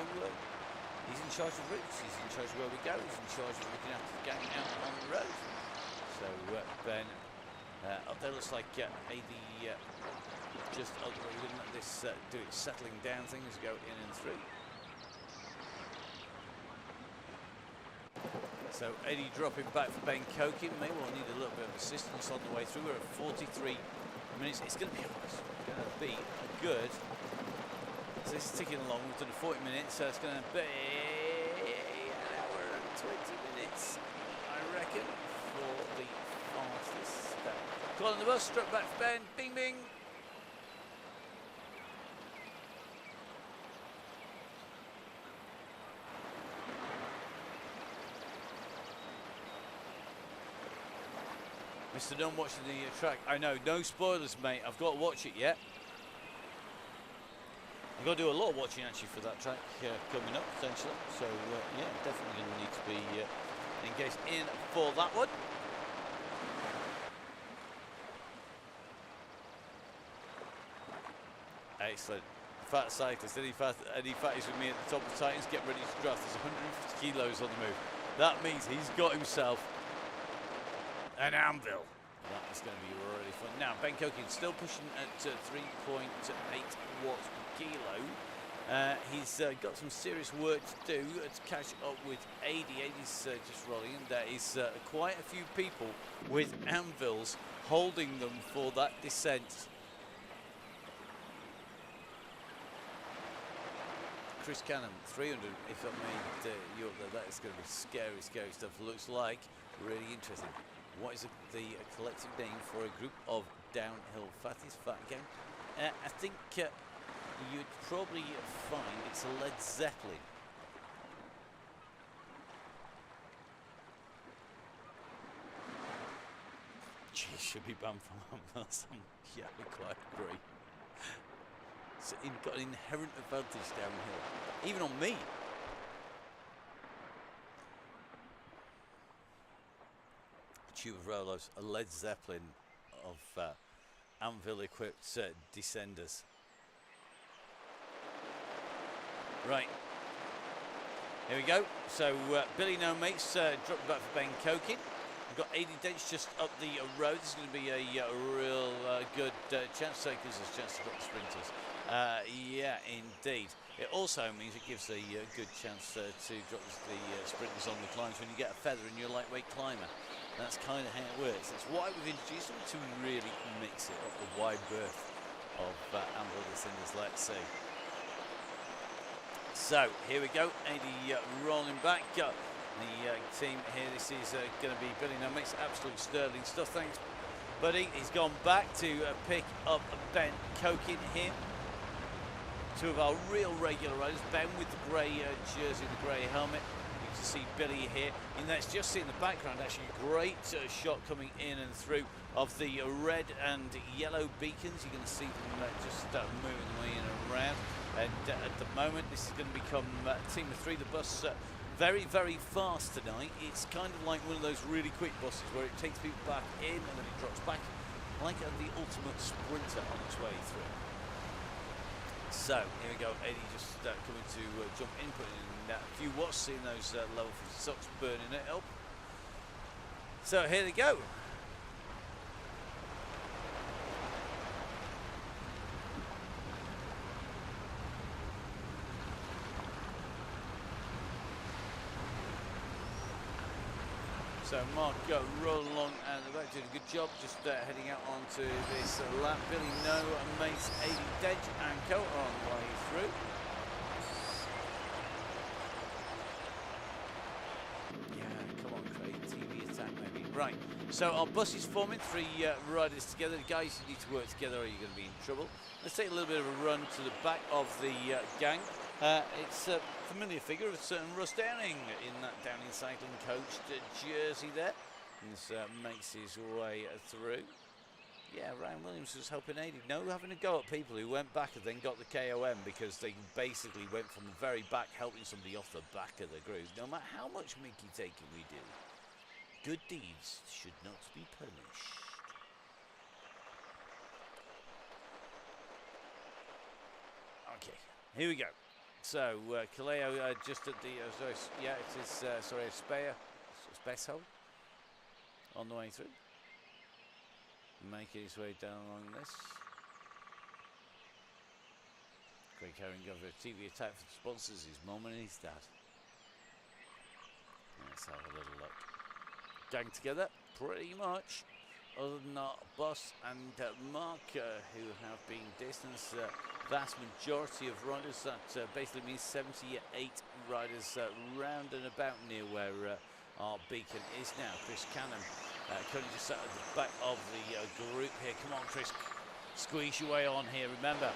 he's in charge of routes, he's in charge of where we go, he's in charge of looking after the gang out on the road. So Ben Up there looks like AD just up the way. We're going to let this do its settling down thing as we go in and through. So Eddie dropping back for Ben Kokin. Maybe we'll need a little bit of assistance on the way through. We're at 43 minutes. It's going to be good. So this is ticking along. We've done 40 minutes, so it's going to be an hour and 20 minutes, I reckon, for the fastest. Calling the bus, struck back for Ben. Bing, bing. Mr. Dunn watching the track. I know, no spoilers, mate. I've got to watch it yet. I've got to do a lot of watching actually for that track coming up potentially. So yeah, definitely going to need to be engaged in for that one. Excellent. Fat cyclist, any fatties with me at the top of the Titans, get ready to draft. There's 150 kilos on the move. That means he's got himself an anvil. That is going to be really fun. Now, Ben Kokin still pushing at 3.8 watts per kilo. He's got some serious work to do to catch up with 80. 80's just rolling in. There is quite a few people with anvils holding them for that descent. Chris Cannon, 300, if I made you up there. That is going to be scary, scary stuff. Looks like really interesting. What is the collective name for a group of downhill fatties? Fat Gang. I think you'd probably find it's a Led Zeppelin. Gee, should be banned from Amazon. Yeah, I quite agree. So got an inherent advantage downhill, even on me. Tube of Rolos, a Led Zeppelin of anvil-equipped descenders. Right, here we go. So Billy No Mates dropped back for Ben Kokin. We've got 80 dents just up the road. This is going to be a real good chance. So it gives us a chance to drop the sprinters. Yeah, indeed. It also means it gives a good chance to drop the sprinters on the climbs when you get a feather and you're a lightweight climber. That's kind of how it works. That's why we've introduced them, to really mix it up, the wide berth of anvil descenders. Let's see. So here we go. 80 rolling back. The team here. This is going to be Billy No Mates. Absolute sterling stuff. Thanks, buddy. He's gone back to pick up Ben Kokin here. Two of our real regular riders. Ben with the grey jersey, the grey helmet. To see Billy here, and that's just in the background actually great shot coming in and through of the red and yellow beacons. You're going to see them just moving the way in and around, and at the moment this is going to become team of three. The bus very, very fast tonight. It's kind of like one of those really quick buses where it takes people back in and then it drops back, like the ultimate sprinter on its way through. So here we go, Eddie just coming to jump in, putting in a few watts, seeing those level 50 socks burning it up. So here they go. So Mark rolling along and they're back doing a good job, just heading out onto this lap. Billy No Mates, 80 Dej and Co are on the way through. Yeah, come on, Craig, TV attack maybe. Right, so our bus is forming, three riders together. The guys who need to work together or you're going to be in trouble. Let's take a little bit of a run to the back of the gang. It's a familiar figure of certain Russ Downing in that Downing cycling coach jersey there. He's makes his way through. Yeah, Ryan Williams was helping Eddie. No, having a go at people who went back and then got the KOM because they basically went from the very back, helping somebody off the back of the group. No matter how much Mickey taking we do, good deeds should not be punished. Okay, here we go. So, Kaleo just at the, yeah, it is, sorry, Speyer, Spessho on the way through. making his way down along this. Craig Herring going for a TV attack for the sponsors, his mum and his dad. Let's have a little look. Gang together, pretty much. Other than that, Bus and Mark, who have been distanced, vast majority of riders. That basically means 78 riders round and about near where our beacon is now. Chris Cannon currently just at the back of the group here. Come on, Chris, squeeze your way on here. Remember,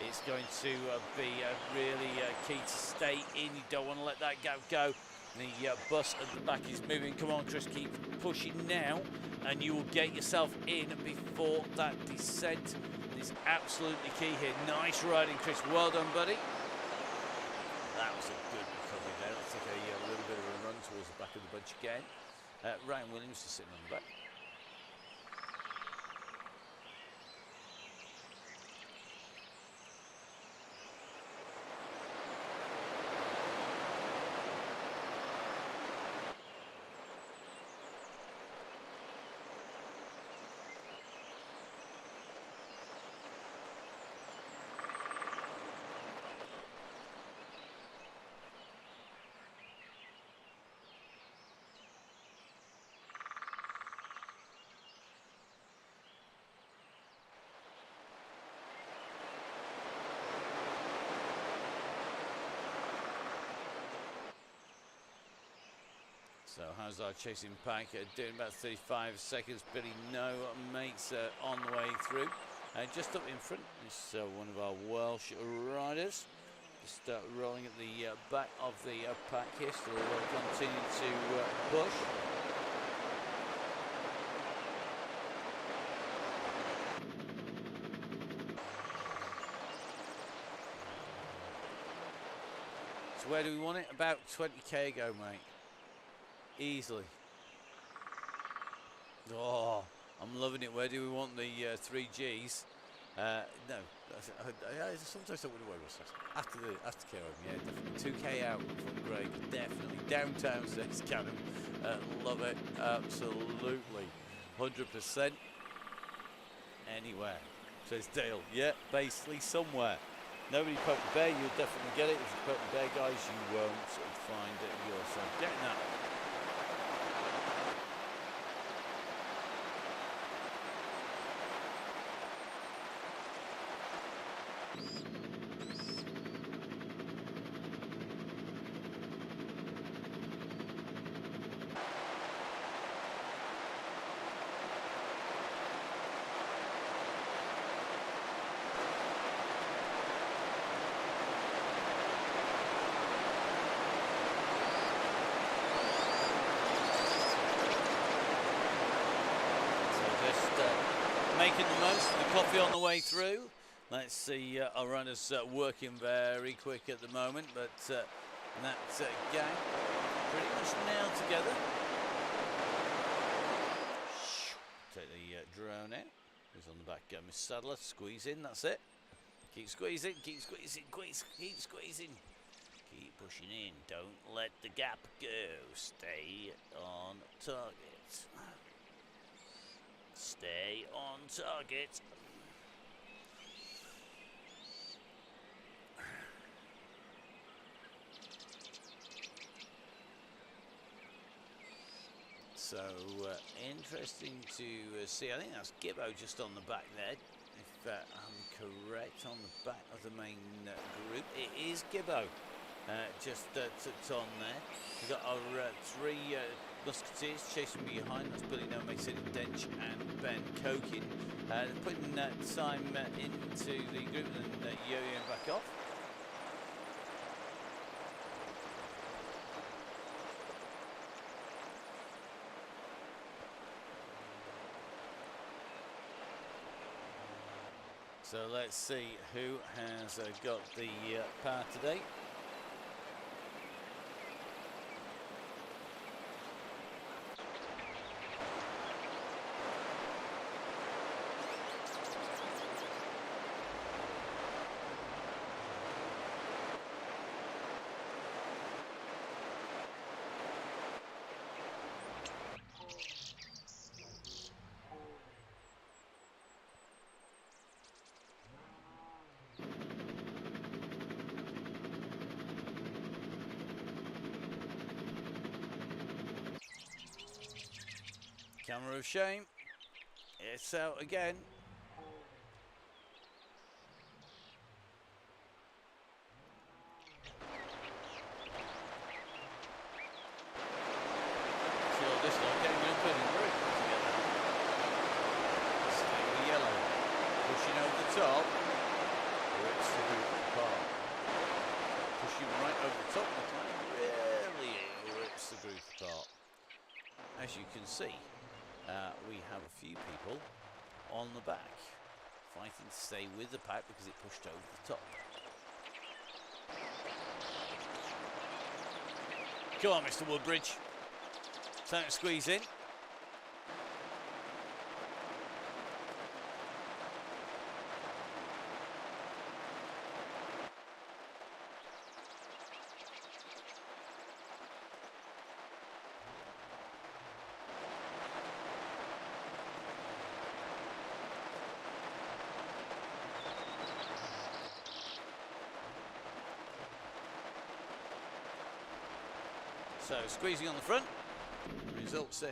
it's going to be really key to stay in. You don't want to let that gap go. The bus at the back is moving. Come on, Chris, keep pushing now, and you will get yourself in before that descent is absolutely key here. Nice riding, Chris. Well done, buddy. That was a good recovery there. Let's take a little bit of a run towards the back of the bunch again. Ryan Williams just sitting on the back. So how's our chasing pack doing? About 35 seconds. Billy No makes on the way through. Just up in front is one of our Welsh riders. Just rolling at the back of the pack here. Still continue to push. So where do we want it? About 20k ago, mate. Easily. Oh, I'm loving it. Where do we want the 3Gs? No, sometimes I wonder where it was after KOM. Yeah, definitely 2k out from Greg. Definitely downtown, says Cannon. Love it, absolutely, 100%. Anywhere, says Dale. Yeah, basically somewhere. Nobody poked the bear. You'll definitely get it. If you poke the bear, guys, you won't find it yourself. Getting that. Making the most of the coffee on the way through. Let's see our runners working very quick at the moment, but that gang pretty much nailed together. Take the drone out. Who's on the back? Miss Sadler, squeeze in, that's it. Keep squeezing, keep squeezing, keep squeezing. Keep pushing in, don't let the gap go. Stay on target. Stay on target. So interesting to see. I think that's Gibbo just on the back there, if I'm correct, on the back of the main group. It is Gibbo just tucked on there. We've got our three Musketeers chasing behind. That's Billy No, Mason Dench and Ben Cokin. Putting time into the group and then yo-yoing back off. So let's see who has got the power today. Camera of shame. It's out again. This one getting open and very good together. Stay with yellow. Pushing over the top. Rips the group apart. Pushing right over the top of the climb. Really rips the group apart. As you can see, we have a few people on the back fighting to stay with the pack because it pushed over the top. Come on, Mr. Woodbridge. Time to squeeze in. So squeezing on the front results in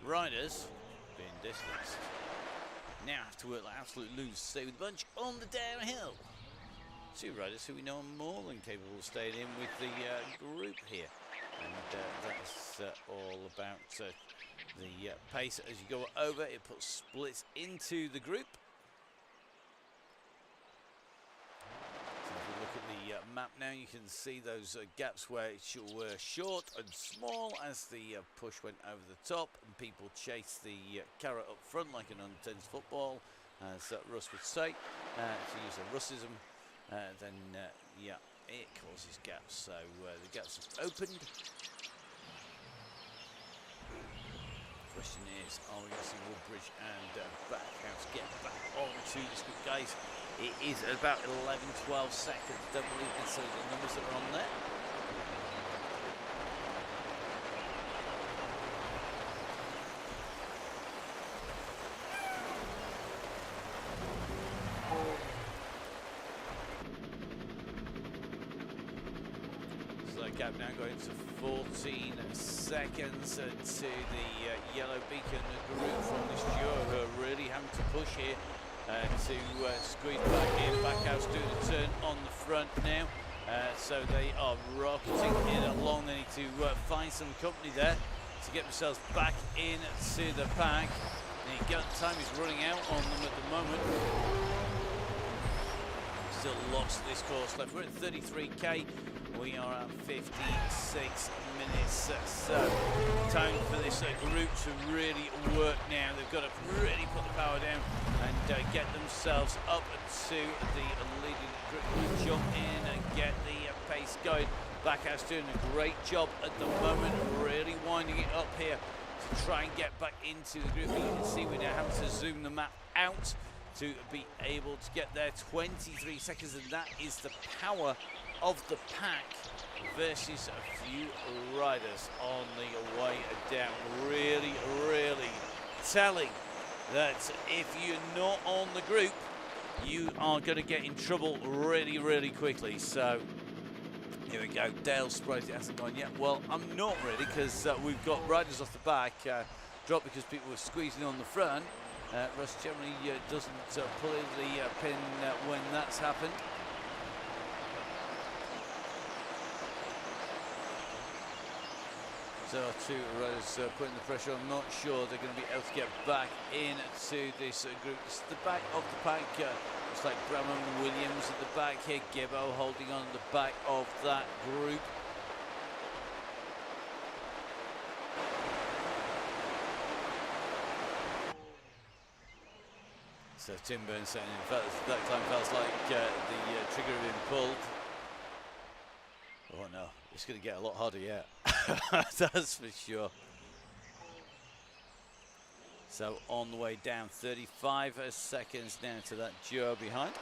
riders being distanced. Now have to work like absolute losers to stay with the bunch on the downhill. Two riders who we know are more than capable of staying in with the group here. And that's all about the pace as you go over. It puts splits into the group. Map now, you can see those gaps where it were short and small as the push went over the top and people chased the carrot up front like an untense football, as Russ would say. To use a Russism, then yeah, it causes gaps. So the gaps have opened. Question is, are we going to see Woodbridge and Backhouse get back onto this group, guys? It is about 11-12 seconds. Don't believe necessarily the numbers that are on there. So that gap now going to 14 seconds to the yellow beacon group from this duo who are really having to push here. To squeeze back in. Backhouse doing a turn on the front now. So they are rocketing in along. They need to find some company there to get themselves back into the pack. The time is running out on them at the moment. Still lots of this course left. We're at 33k. We are at 56 minutes. So time for this group to really work now. They've got to really put the power down and get themselves up to the leading group. Jump in and get the pace going. Backhouse doing a great job at the moment, really winding it up here to try and get back into the group. You can see we're now having to zoom the map out to be able to get there. 23 seconds, and that is the power of the pack versus a few riders on the way down. Really, really telling that if you're not on the group, you are going to get in trouble really, really quickly. So here we go. Dale's surprised it hasn't gone yet. Well, I'm not really, because we've got riders off the back drop because people were squeezing on the front. Russ generally doesn't pull in the pin when that's happened. So two riders putting the pressure on. I'm not sure they're going to be able to get back into this group. This is the back of the pack. Looks like Bramham and Williams at the back here. Gibbo holding on the back of that group. So Tim Burns saying, in fact, that climb feels like the trigger had been pulled. Oh no, it's going to get a lot harder yet. That's for sure. So on the way down, 35 seconds now to that duo behind.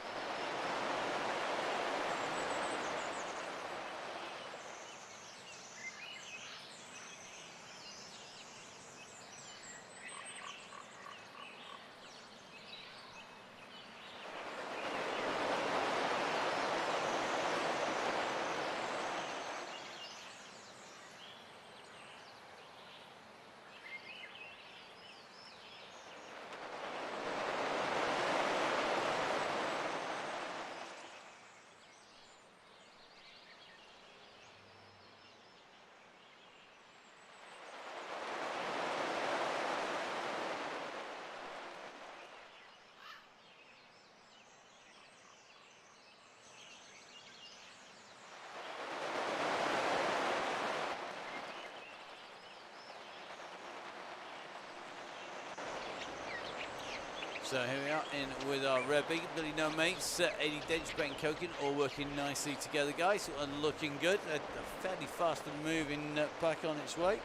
So here we are in with our Rebby, Billy No Mates, Eddie Dench, Ben Koken, all working nicely together, guys, and looking good. A fairly fast and moving pack on its way.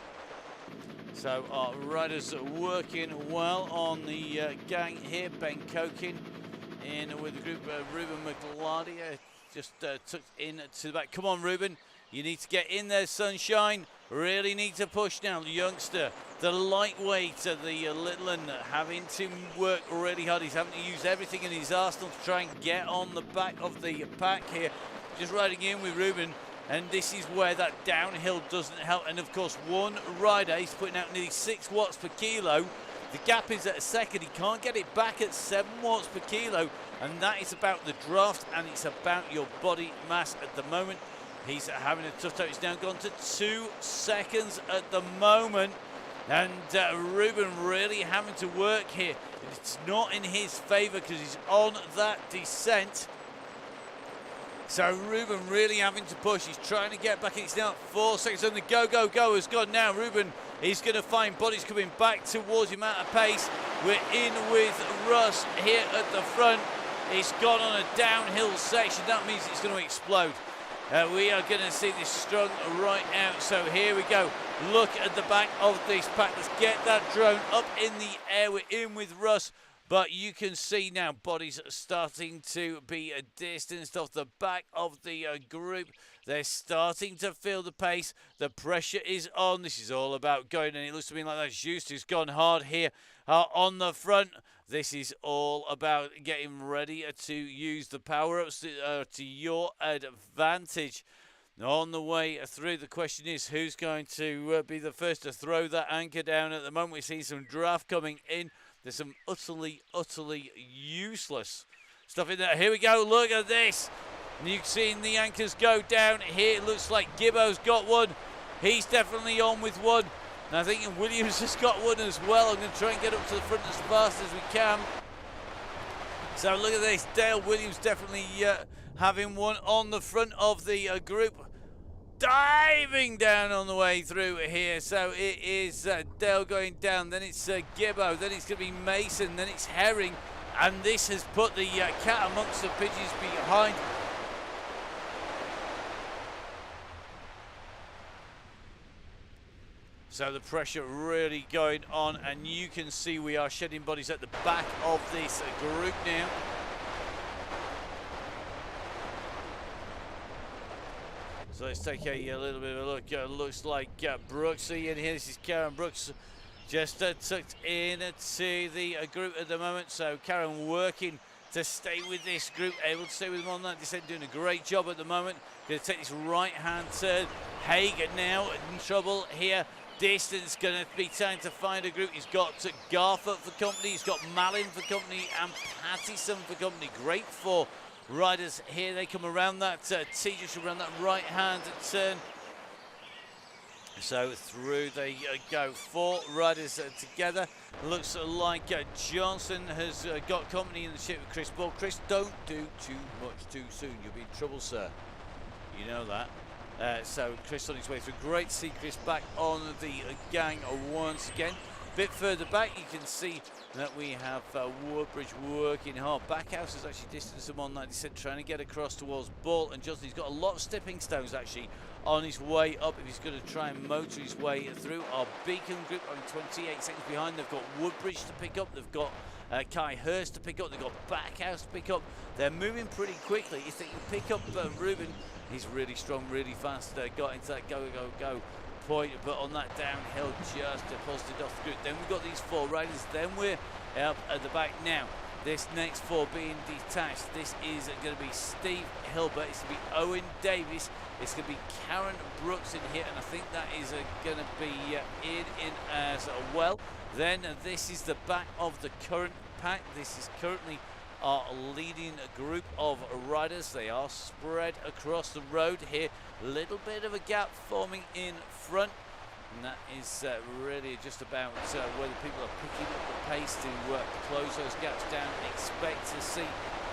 So our riders are working well on the gang here. Ben Koken in with the group. Ruben McLardy just tucked in to the back. Come on, Ruben. You need to get in there, sunshine. Really need to push now. The youngster, the lightweight, the little one, having to work really hard. He's having to use everything in his arsenal to try and get on the back of the pack here. Just riding in with Ruben. And this is where that downhill doesn't help. And of course, one rider, he's putting out nearly 6 watts per kilo. The gap is at a second. He can't get it back at 7 watts per kilo. And that is about the draft, and it's about your body mass at the moment. He's having a tough time. He's now gone to 2 seconds at the moment. And Ruben really having to work here. It's not in his favour because he's on that descent. So Ruben really having to push. He's trying to get back in. It's now 4 seconds on the go has gone now. Ruben is going to find bodies coming back towards him at a pace. We're in with Russ here at the front. It's gone on a downhill section. That means it's going to explode. We are going to see this strung right out. So here we go. Look at the back of this pack. Let's get that drone up in the air. We're in with Russ. But you can see now bodies starting to be distanced off the back of the group. They're starting to feel the pace. The pressure is on. This is all about going, and it looks to me like that Just has gone hard here on the front. This is all about getting ready to use the power-ups to your advantage. On the way through, the question is who's going to be the first to throw that anchor down. At the moment, we see some draft coming in. There's some utterly useless stuff in there. Here we go. Look at this. You've seen the anchors go down. Here it looks like Gibbo's got one. He's definitely on with one. And I think Williams has got one as well. I'm going to try and get up to the front as fast as we can. So look at this. Dale Williams definitely having one on the front of the group. Diving down on the way through here. So it is Dale going down. Then it's Gibbo. Then it's going to be Mason. Then it's Herring. And this has put the cat amongst the pigeons behind. So the pressure really going on, and you can see we are shedding bodies at the back of this group now. So let's take a little bit of a look. Looks like Brooksy in here. This is Karen Brooks just tucked in to the group at the moment. So Karen working to stay with this group, able to stay with them on that descent, doing a great job at the moment. Going to take this right-hand turn. Hager now in trouble here. Distance going to be time to find a group. He's got Garfoot for company, he's got Malin for company, and Pattison for company. Great for riders here. They come around that just around that right hand turn. So through they go. 4 riders together. Looks like Johnson has got company in the ship with Chris Ball. Chris, don't do too much too soon. You'll be in trouble, sir. You know that. So Chris on his way through. Great to see Chris back on the gang once again. A bit further back you can see that we have Woodbridge working hard. Backhouse has actually distanced him on that descent, trying to get across towards Ball, and Johnson, he's got a lot of stepping stones actually on his way up if he's going to try and motor his way through. Our Beacon group on 28 seconds behind. They've got Woodbridge to pick up, they've got Kai Hurst to pick up, they've got Backhouse to pick up. They're moving pretty quickly. If they can pick up Ruben, he's really strong, really fast. Got into that go point, but on that downhill just deposited off the group. Then we've got these 4 riders. Then we're up at the back now. This next 4 being detached. This is going to be Steve Hilbert. It's going to be Owen Davis. It's going to be Karen Brooks in here, and I think that is going to be in as well. Then this is the back of the current pack. This is currently our leading group of riders. They are spread across the road here. Little bit of a gap forming in front, and that is really just about whether people are picking up the pace to close those gaps down. Expect to see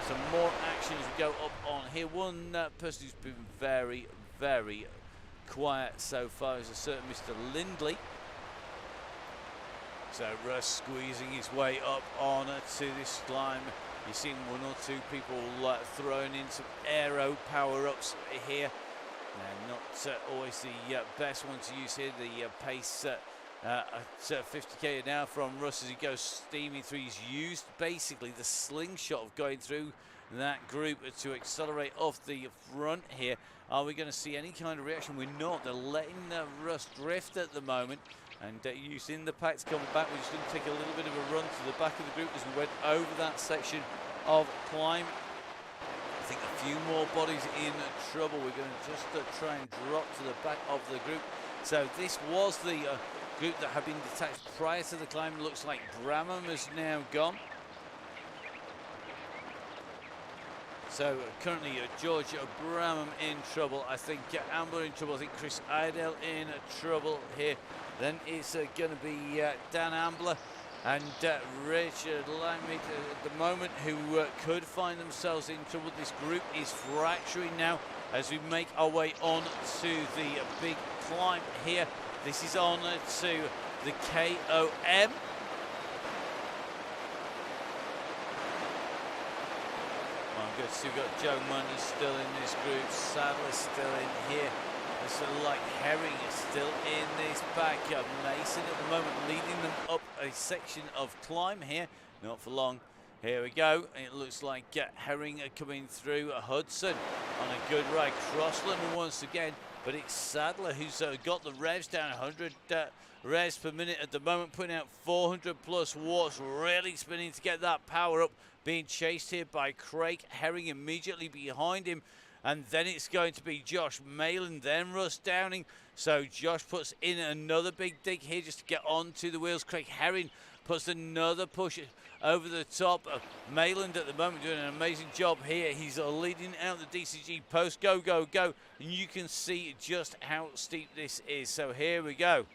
some more action as we go up on here. One person who's been very quiet so far is a certain Mr. Lindley. So Russ squeezing his way up on to this climb. You've seen one or two people throwing in some aero power-ups here. Not always the best one to use here. The pace at 50k now from Russ as he goes steaming through. He's used basically the slingshot of going through that group to accelerate off the front here. Are we going to see any kind of reaction? We're not. They're letting Russ drift at the moment. And using the packs coming back, we're just going to take a little bit of a run to the back of the group as we went over that section of climb. I think a few more bodies in trouble. We're going to just try and drop to the back of the group. So this was the group that had been detached prior to the climb. Looks like Bramham has now gone. So currently George Bramham in trouble. I think Ambler in trouble. I think Chris Idell in trouble here. Then it's going to be Dan Ambler and Richard Langmead at the moment, who could find themselves in trouble. This group is fracturing now as we make our way on to the big climb here. This is on to the KOM. Good. So we've got Joe Munn still in this group, Sadler still in here. It's sort of like Herring is still in this back. Mason at the moment leading them up a section of climb here. Not for long. Here we go. It looks like Herring are coming through. Hudson on a good ride. Crossland once again, but it's Sadler who's got the revs down. 100 revs per minute at the moment, putting out 400 plus watts. Really spinning to get that power up. Being chased here by Craig Herring immediately behind him. And then it's going to be Josh Malin, then Russ Downing. So Josh puts in another big dig here just to get onto the wheels. Craig Herring puts another push over the top. Malin at the moment doing an amazing job here. He's leading out the DCG post. Go, go, go. And you can see just how steep this is. So here we go.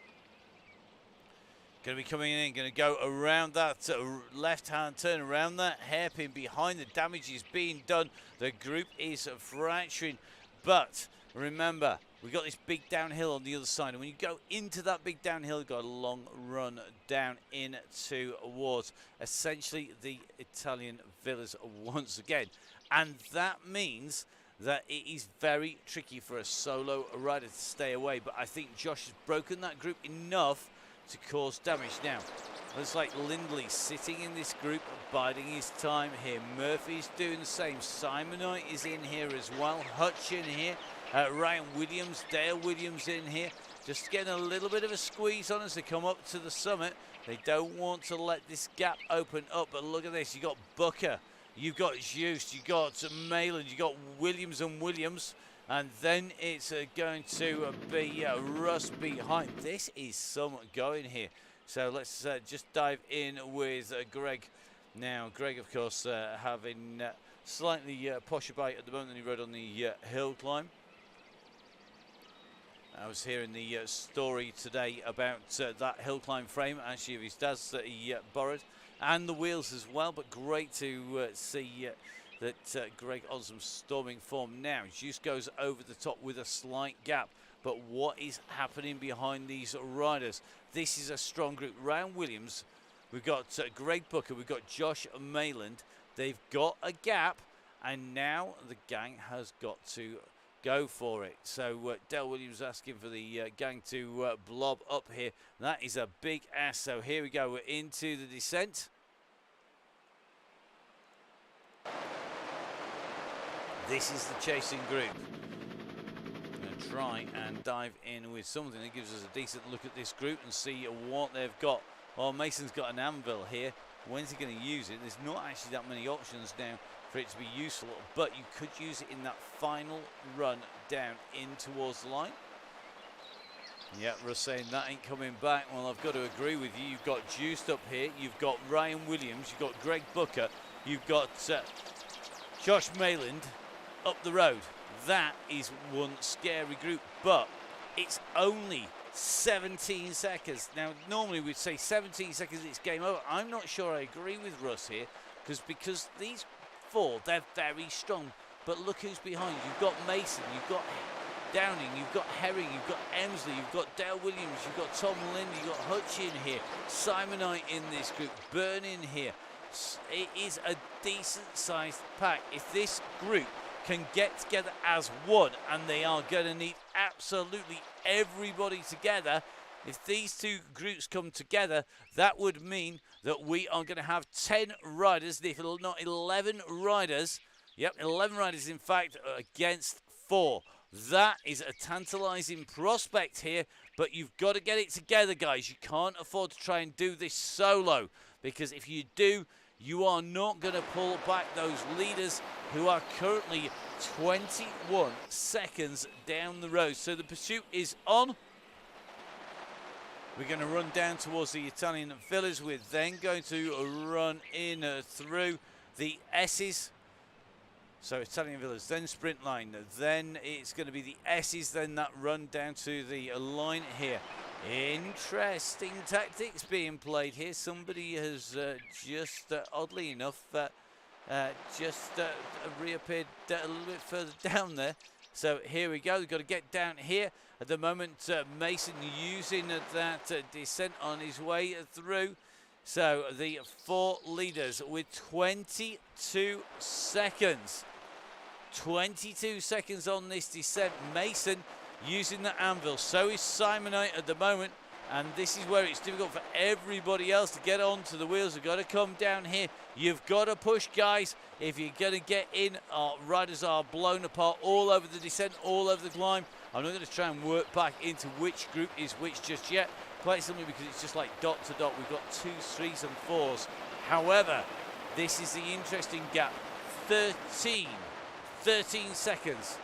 Going to be coming in, going to go around that left-hand turn, around that hairpin behind. The damage is being done. The group is fracturing. But remember, we've got this big downhill on the other side. And when you go into that big downhill, you've got a long run down into towards essentially the Italian villas once again. And that means that it is very tricky for a solo rider to stay away. But I think Josh has broken that group enough to cause damage. Now, looks like Lindley sitting in this group, biding his time here. Murphy's doing the same. Simonite is in here as well. Hutchin here. Ryan Williams, Dale Williams in here. Just getting a little bit of a squeeze on as they come up to the summit. They don't want to let this gap open up, but look at this. You've got Booker, you've got Just, you've got Malin, you've got Williams and Williams. And then it's going to be Russ behind. This is some going here. So let's just dive in with Greg. Now, Greg, of course, having slightly posher bite at the moment than he rode on the hill climb. I was hearing the story today about that hill climb frame, actually, of his dad's that he borrowed, and the wheels as well. But great to see that Greg on some storming form now. Just goes over the top with a slight gap. But what is happening behind these riders? This is a strong group. Ryan Williams, we've got Greg Booker, we've got Josh Mayland. They've got a gap, and now the gang has got to go for it. So Dale Williams asking for the gang to blob up here. That is a big ass. So here we go. We're into the descent. This is the chasing group. I'm going to try and dive in with something that gives us a decent look at this group and see what they've got. Well, Mason's got an anvil here. When's he going to use it? There's not actually that many options now for it to be useful, but you could use it in that final run down in towards the line. Yeah, Russ saying that ain't coming back. Well, I've got to agree with you. You've got Juiced up here. You've got Ryan Williams. You've got Greg Booker. You've got Josh Mayland up the road. That is one scary group, but it's only 17 seconds. Now, normally we'd say 17 seconds, it's game over. I'm not sure I agree with Russ here, because these four, they're very strong. But look who's behind. You've got Mason, you've got Downing, you've got Herring, you've got Emsley, you've got Dale Williams, you've got Tom Lindley, you've got Hutch in here, Simonite in this group, Byrne in here. It is a decent-sized pack. If this group can get together as one, and they are going to need absolutely everybody together, if these two groups come together, that would mean that we are going to have 10 riders, if not 11 riders. Yep, 11 riders, in fact, against 4. That is a tantalising prospect here, but you've got to get it together, guys. You can't afford to try and do this solo, because if you do, you are not going to pull back those leaders who are currently 21 seconds down the road. So the pursuit is on. We're going to run down towards the Italian villas. We're then going to run in through the S's. So Italian villas, then sprint line, then it's going to be the S's, then that run down to the line here. Interesting tactics being played here. Somebody has just, oddly enough, reappeared a little bit further down there. So here we go. We've got to get down here. At the moment, Mason using that descent on his way through. So the 4 leaders with 22 seconds. 22 seconds on this descent. Mason using the anvil. So is Simonite at the moment. And this is where it's difficult for everybody else to get onto the wheels. They've got to come down here. You've got to push, guys. If you're going to get in, our riders are blown apart all over the descent, all over the climb. I'm not going to try and work back into which group is which just yet. Quite simply because it's just like dot to dot. We've got 2s, 3s and 4s. However, this is the interesting gap. 13 seconds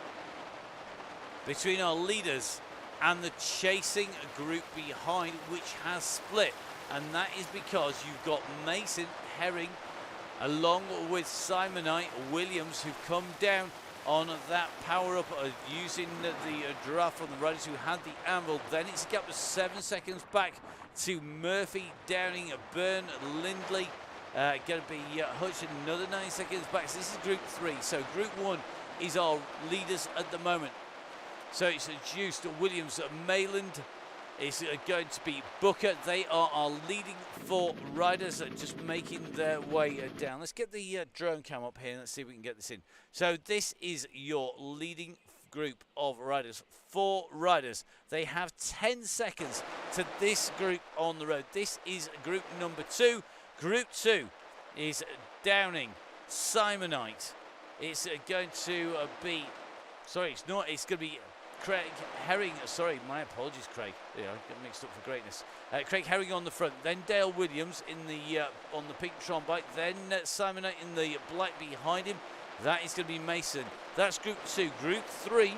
between our leaders and the chasing group behind, which has split. And that is because you've got Mason, Herring, along with Simonite, Williams, who've come down on that power-up using the draft from the riders who had the anvil. Then it's a gap of 7 seconds back to Murphy, Downing, Byrne, Lindley. Going to be Hutch, another 9 seconds back. So this is Group 3. So Group 1 is our leaders at the moment. So it's Juice, Williams, Mayland. It's going to be Booker. They are our leading 4 riders, just making their way down. Let's get the drone cam up here and let's see if we can get this in. So this is your leading group of riders. 4 riders. They have 10 seconds to this group on the road. This is group number 2. Group 2 is Downing, Simonite. It's going to be, sorry, it's not, it's going to be Craig Herring, sorry, my apologies, Craig. Yeah, I got mixed up for greatness. Craig Herring on the front, then Dale Williams in the on the pink Tron bike, then Simonite in the black behind him. That is going to be Mason. That's Group 2. Group 3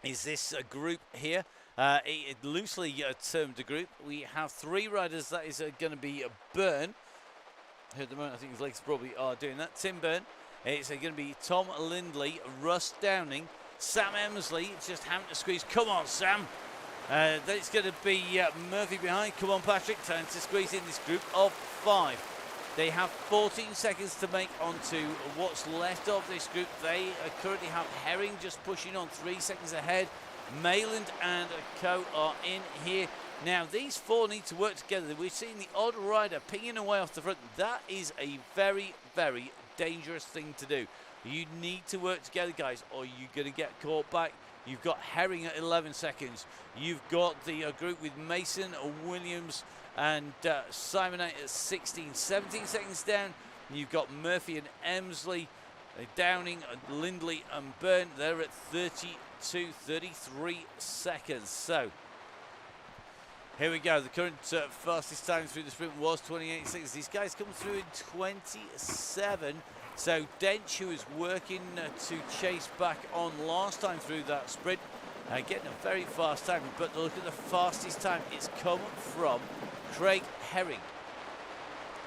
is this group here. It loosely termed a group. We have 3 riders. That is going to be Byrne. At the moment, I think his legs probably are doing that. Tim Byrne. It's going to be Tom Lindley, Russ Downing, Sam Emsley, just having to squeeze. Come on, Sam. Then it's going to be Murphy behind. Come on, Patrick. Time to squeeze in this group of 5. They have 14 seconds to make onto what's left of this group. They currently have Herring just pushing on 3 seconds ahead. Mayland and Co are in here. Now, these 4 need to work together. We're seeing the odd rider pinging away off the front. That is a very, very dangerous thing to do. You need to work together, guys, or you're going to get caught back. You've got Herring at 11 seconds. You've got the group with Mason, Williams, and Simonite at 16, 17 seconds down. You've got Murphy and Emsley, Downing, Lindley, and Byrne. They're at 32, 33 seconds. So here we go. The current fastest time through the sprint was 28 seconds. These guys come through in 27. So Dench, who is working to chase back on last time through that sprint, getting a very fast time. But look at the fastest time. It's come from Craig Herring.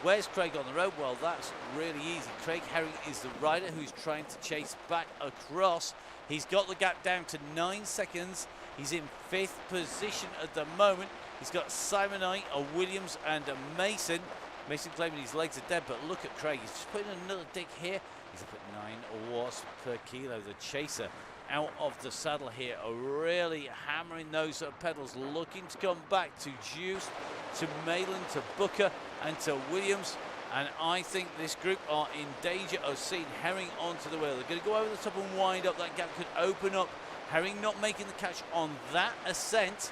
Where's Craig on the road? Well, that's really easy. Craig Herring is the rider who's trying to chase back across. He's got the gap down to 9 seconds. He's in 5th position at the moment. He's got Simonite, Williams, and Mason. Mason claiming his legs are dead, but look at Craig. He's just putting another dig here. He's up at 9 watts per kilo. The chaser out of the saddle here, are really hammering those pedals, looking to come back to Juice, to Mayland, to Booker and to Williams. And I think this group are in danger of seeing Herring onto the wheel. They're going to go over the top and wind up. That gap could open up. Herring not making the catch on that ascent.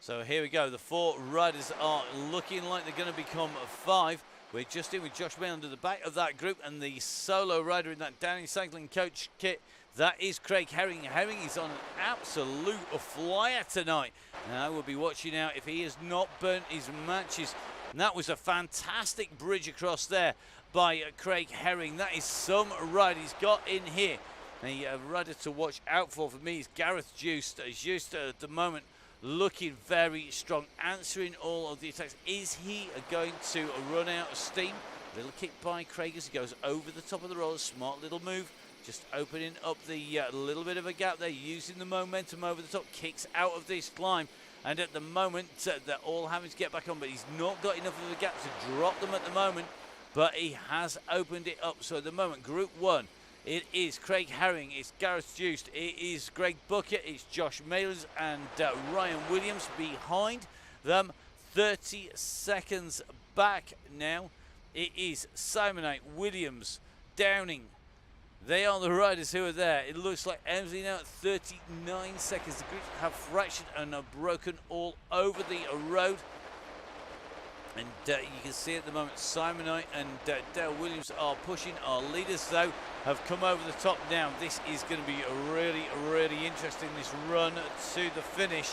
So here we go. The 4 riders are looking like they're going to become 5. We're just in with Josh Mayland at the back of that group, and the solo rider in that Donny cycling coach kit, that is Craig Herring. Herring is on an absolute flyer tonight. Now we'll be watching out if he has not burnt his matches. And that was a fantastic bridge across there by Craig Herring. That is some ride he's got in here. The rider to watch out for me is Gareth Juiced. Juiced at the moment looking very strong, answering all of the attacks. Is he going to run out of steam? Little kick by Craig as he goes over the top of the roller. Smart little move, just opening up the little bit of a gap there, using the momentum over the top. Kicks out of this climb, and at the moment they're all having to get back on, but he's not got enough of a gap to drop them at the moment, but he has opened it up. So at the moment, Group 1, it is Craig Herring, it's Gareth Juiced, it is Greg Bucket, it's Josh Maylands and Ryan Williams behind them. 30 seconds back now. It is Simonite, Williams, Downing. They are the riders who are there. It looks like Emsley now at 39 seconds. The groups have fractured and are broken all over the road. And you can see at the moment Simonite and Dale Williams are pushing. Our leaders, though, have come over the top now. This is going to be really, really interesting, this run to the finish.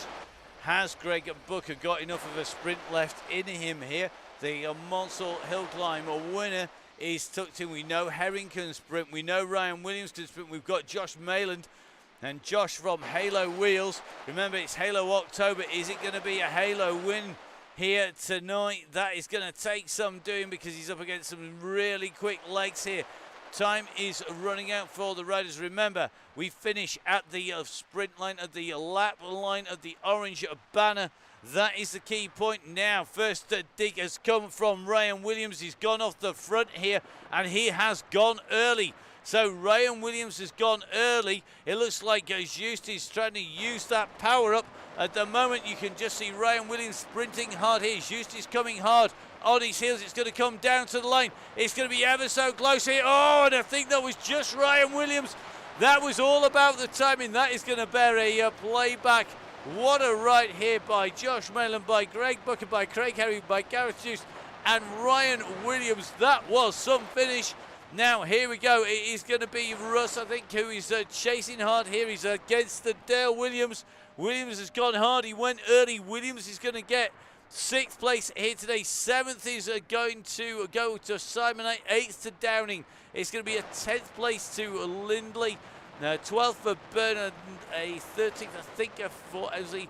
Has Greg Booker got enough of a sprint left in him here? The Monsall Hill Climb winner is tucked in. We know Herring can sprint. We know Ryan Williams can sprint. We've got Josh Mayland and Josh from Halo Wheels. Remember, it's Halo October. Is it going to be a Halo win here tonight? That is going to take some doing because he's up against some really quick legs here. Time is running out for the riders. Remember, we finish at the sprint line, at the lap line of the orange banner. That is the key point now. First dig has come from Ryan Williams. He's gone off the front here, and he has gone early. So Ryan Williams has gone early. It looks like Just is trying to use that power up. At the moment, you can just see Ryan Williams sprinting hard here. Just is coming hard on his heels. It's going to come down to the line. It's going to be ever so close here. Oh, and I think that was just Ryan Williams. That was all about the timing. That is going to bear a playback. What a ride here by Josh Mayland, by Greg Booker, by Craig Herring, by Gareth Juice and Ryan Williams. That was some finish. Now, here we go. It is going to be Russ, I think, who is chasing hard here. He's against the Dale Williams. Williams has gone hard. He went early. Williams is going to get 6th place here today. 7th is going to go to Simonite. 8th to Downing. It's going to be a 10th place to Lindley. 12th for Bernard, a 13th, I think, for Emsley.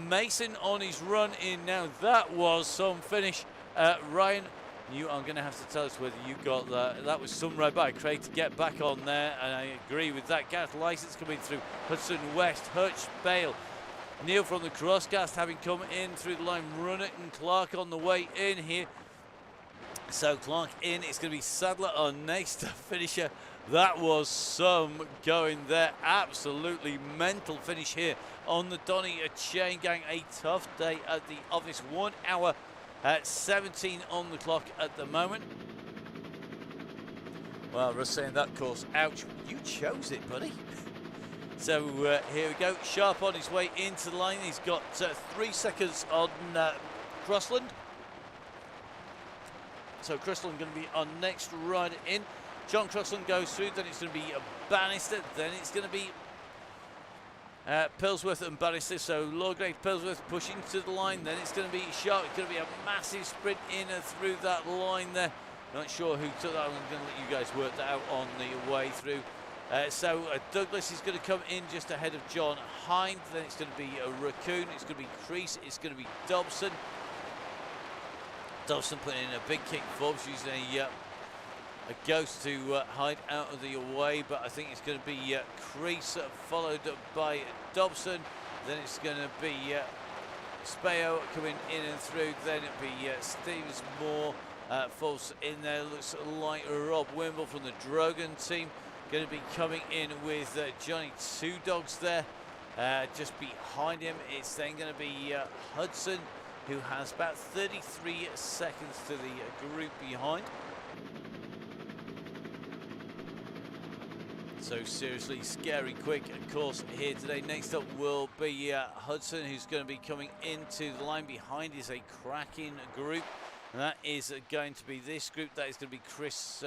Mason on his run in now. That was some finish. Ryan, you are going to have to tell us whether you got that. That was some ride by Craig to get back on there, and I agree with that. Gareth License coming through. Hudson West, Hutch, Bale. Neil from the Crosscast having come in through the line. Runnett and Clark on the way in here. So Clark in. It's going to be Sadler our next finisher. That was some going there. Absolutely mental finish here on the Donny Chaingang. A tough day at the office. 1 hour at 17 on the clock at the moment. Well, Russ saying that course, ouch. You chose it, buddy. So here we go. Sharp on his way into the line. He's got 3 seconds on Crossland. So Crossland going to be our next rider in. John Crossland goes through, then it's going to be Bannister, then it's going to be Pillsworth and Bannister. So Lawgrave, Pillsworth pushing to the line, then it's going to be Sharp. It's going to be a massive sprint in and through that line there. Not sure who took that. I'm going to let you guys work that out on the way through. So Douglas is going to come in just ahead of John Hind. Then it's going to be Raccoon, it's going to be Crease, it's going to be Dobson. Dobson putting in a big kick forwards using a ghost to hide out of the way, but I think it's going to be Crease followed by Dobson. Then it's going to be Speo coming in and through. Then it'll be Stevens Moore False in there. Looks like Rob Wimble from the Drogon team. Going to be coming in with Johnny Two Dogs there. Just behind him, it's then going to be Hudson, who has about 33 seconds to the group behind. So seriously, scary quick, of course, here today. Next up will be Hudson, who's going to be coming into the line. Behind is a cracking group. And that is going to be this group. That is going to be Chris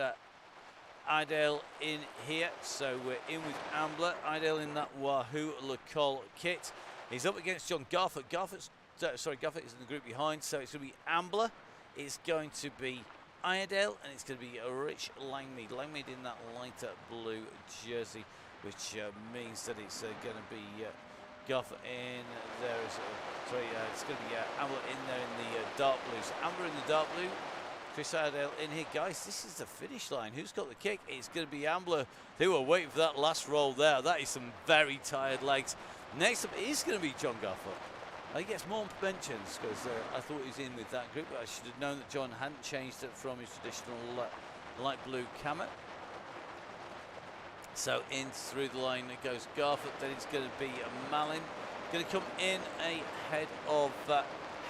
Idale in here. So we're in with Ambler. Idale in that Wahoo LaColle kit. He's up against John Garford. Garford is in the group behind. So it's going to be Ambler. It's going to be Iredale, and it's going to be Rich Langmead. Langmead in that lighter blue jersey, which means that it's going to be Garford in there. It's going to be Ambler in there in the dark blue. So Ambler in the dark blue. Chris Iredale in here. Guys, this is the finish line. Who's got the kick? It's going to be Ambler, who are waiting for that last roll there. That is some very tired legs. Next up is going to be John Garford. He gets more mentions because I thought he was in with that group, but I should have known that John hadn't changed it from his traditional light blue camo. So in through the line it goes Garford, then it's going to be Malin. Going to come in ahead of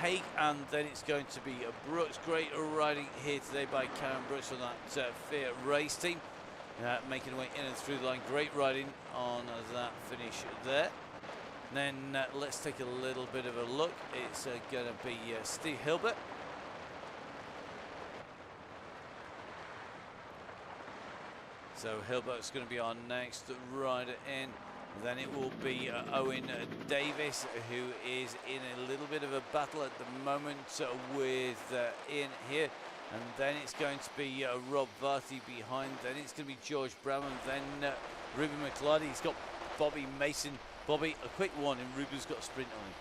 Haig, and then it's going to be Brooks. Great riding here today by Karen Brooks on that Fear race team. Making her way in and through the line. Great riding on that finish there. Then let's take a little bit of a look. It's going to be Steve Hilbert. So Hilbert's going to be our next rider in. Then it will be Owen Davis, who is in a little bit of a battle at the moment with Ian here. And then it's going to be Rob Varty behind. Then it's going to be George Brown. And then Ruben McLeod. He's got Bobby Mason. Bobby, a quick warning, Ruben's got a sprint on him.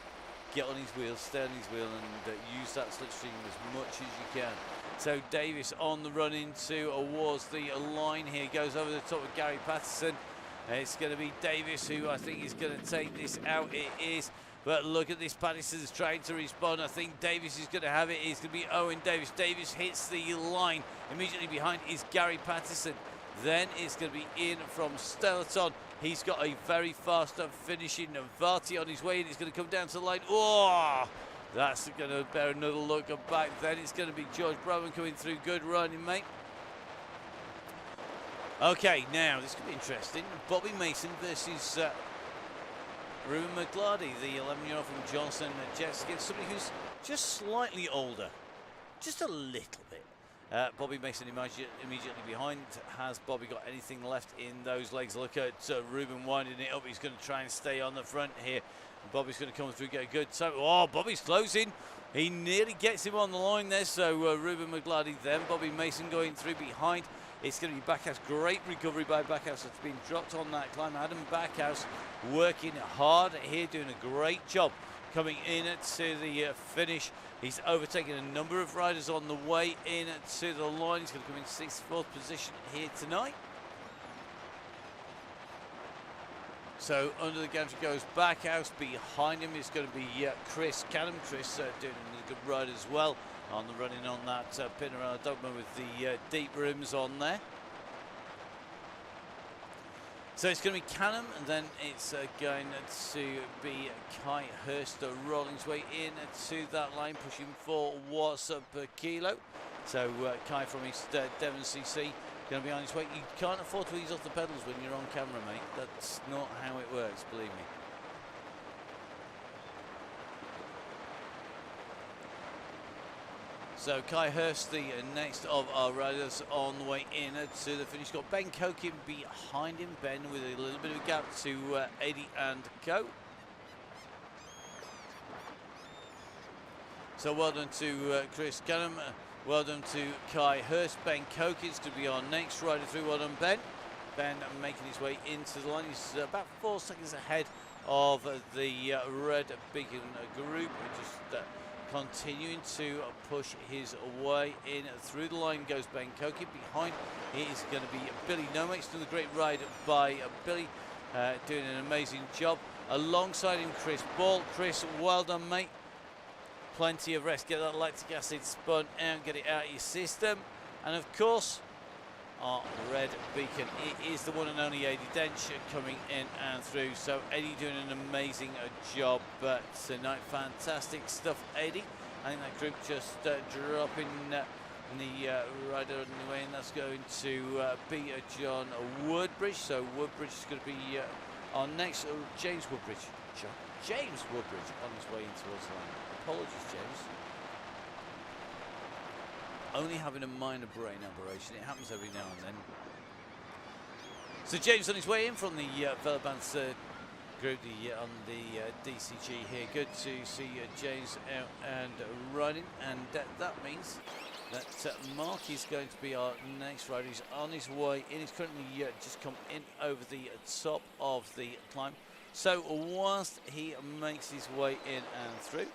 Get on his wheel, stay on his wheel, and use that slipstream as much as you can. So Davis on the run towards the line here, goes over the top of Gary Patterson. It's going to be Davis who I think is going to take this out. It is, but look at this, Patterson's trying to respond. I think Davis is going to have it. It's going to be Owen Davis. Davis hits the line. Immediately behind is Gary Patterson. Then it's going to be in from Stellaton. He's got a very fast finishing Varty on his way, and it's going to come down to the line. Oh, that's going to bear another look back. Then it's going to be George Brown coming through. Good running, mate. Okay, now this could be interesting. Bobby Mason versus Ruben McLardy, the 11-year-old from Johnson Jets, against somebody who's just slightly older, just a little bit. Bobby Mason immediately behind. Has Bobby got anything left in those legs? Look at Ruben winding it up. He's going to try and stay on the front here. Bobby's going to come through, get a good time. Oh, Bobby's closing. He nearly gets him on the line there. So Ruben McLardy then. Bobby Mason going through behind. It's going to be Backhouse. Great recovery by Backhouse. It's been dropped on that climb. Adam Backhouse working hard here, doing a great job. Coming in to the finish. He's overtaken a number of riders on the way in to the line. He's going to come in 6th, 4th position here tonight. So under the gantry goes Backhouse. Behind him is going to be Chris Canham. Chris doing a good ride as well on the running on that Pinarello Dogma with the deep rims on there. So it's going to be Canham, and then it's going to be Kai Hurst rolling his way in to that line, pushing for watts per kilo. So Kai from East Devon CC going to be on his way. You can't afford to ease off the pedals when you're on camera, mate. That's not how it works, believe me. So Kai Hurst, the next of our riders on the way in to the finish. Got Ben Kokin behind him. Ben with a little bit of a gap to Eddie and Co. So well done to Chris Canham. Well done to Kai Hurst. Ben Kokin's to be our next rider through. Well done, Ben. Ben making his way into the line. He's about 4 seconds ahead of the Red Beacon group. Just continuing to push his way in through the line goes Ben Kokin. Behind it is going to be Billy Nomex, doing a great ride by Billy, doing an amazing job. Alongside him, Chris Ball. Chris, well done, mate. plenty of rest, get that lactic acid spun out, get it out of your system. And of course, our red beacon, it is the one and only Eddie Dench coming in and through. So Eddie doing an amazing job tonight. Fantastic stuff, Eddie. I think that group just dropping the rider on the way, and that's going to be John Woodbridge. So Woodbridge is going to be our next. James Woodbridge. James Woodbridge on his way in towards the line. Apologies, James. Only having a minor brain aberration. It happens every now and then. So James on his way in from the Velobans group on the DCG here. Good to see James out and riding, and that means that Mark is going to be our next rider. He's on his way in. He's currently just come in over the top of the climb. So whilst he makes his way in and through,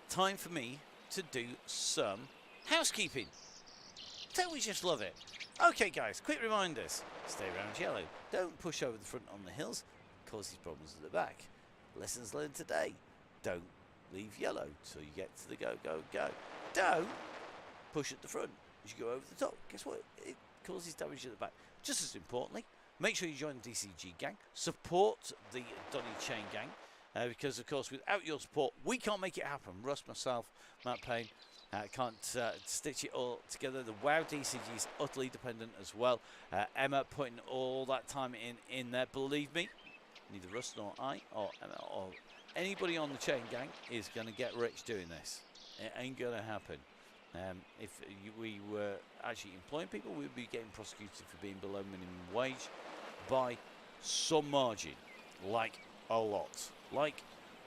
time for me to do some housekeeping. Don't we just love it? Okay guys, quick reminders. Stay around yellow. Don't push over the front on the hills. Causes problems at the back. Lessons learned today. Don't leave yellow till you get to the go, go, go. Don't push at the front as you go over the top. Guess what? It causes damage at the back. Just as importantly, make sure you join the DCG gang. Support the Donny Chaingang. Because, of course, without your support, we can't make it happen. Russ, myself, Matt Payne, can't stitch it all together. The WoW DCG is utterly dependent as well. Emma putting all that time in there. Believe me, neither Russ nor I or Emma or anybody on the Chain Gang is going to get rich doing this. It ain't going to happen. If we were actually employing people, we'd be getting prosecuted for being below minimum wage by some margin, like a lot. Like,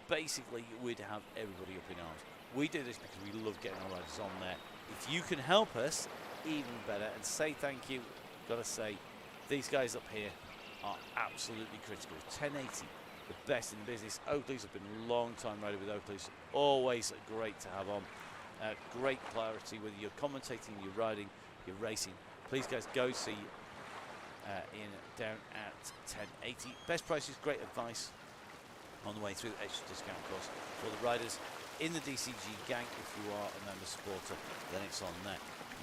basically, we'd have everybody up in arms. We do this because we love getting our riders on there. If you can help us, even better. And say thank you. Gotta say, these guys up here are absolutely critical. 1080, the best in the business. Oakley's have been a long time rider with Oakley's. Always great to have on. Great clarity, whether you're commentating, you're riding, you're racing. Please, guys, go see Ian down at 1080. Best prices, great advice on the way through. Extra discount, of course, for the riders in the DCG gang. If you are a member supporter, then it's on there.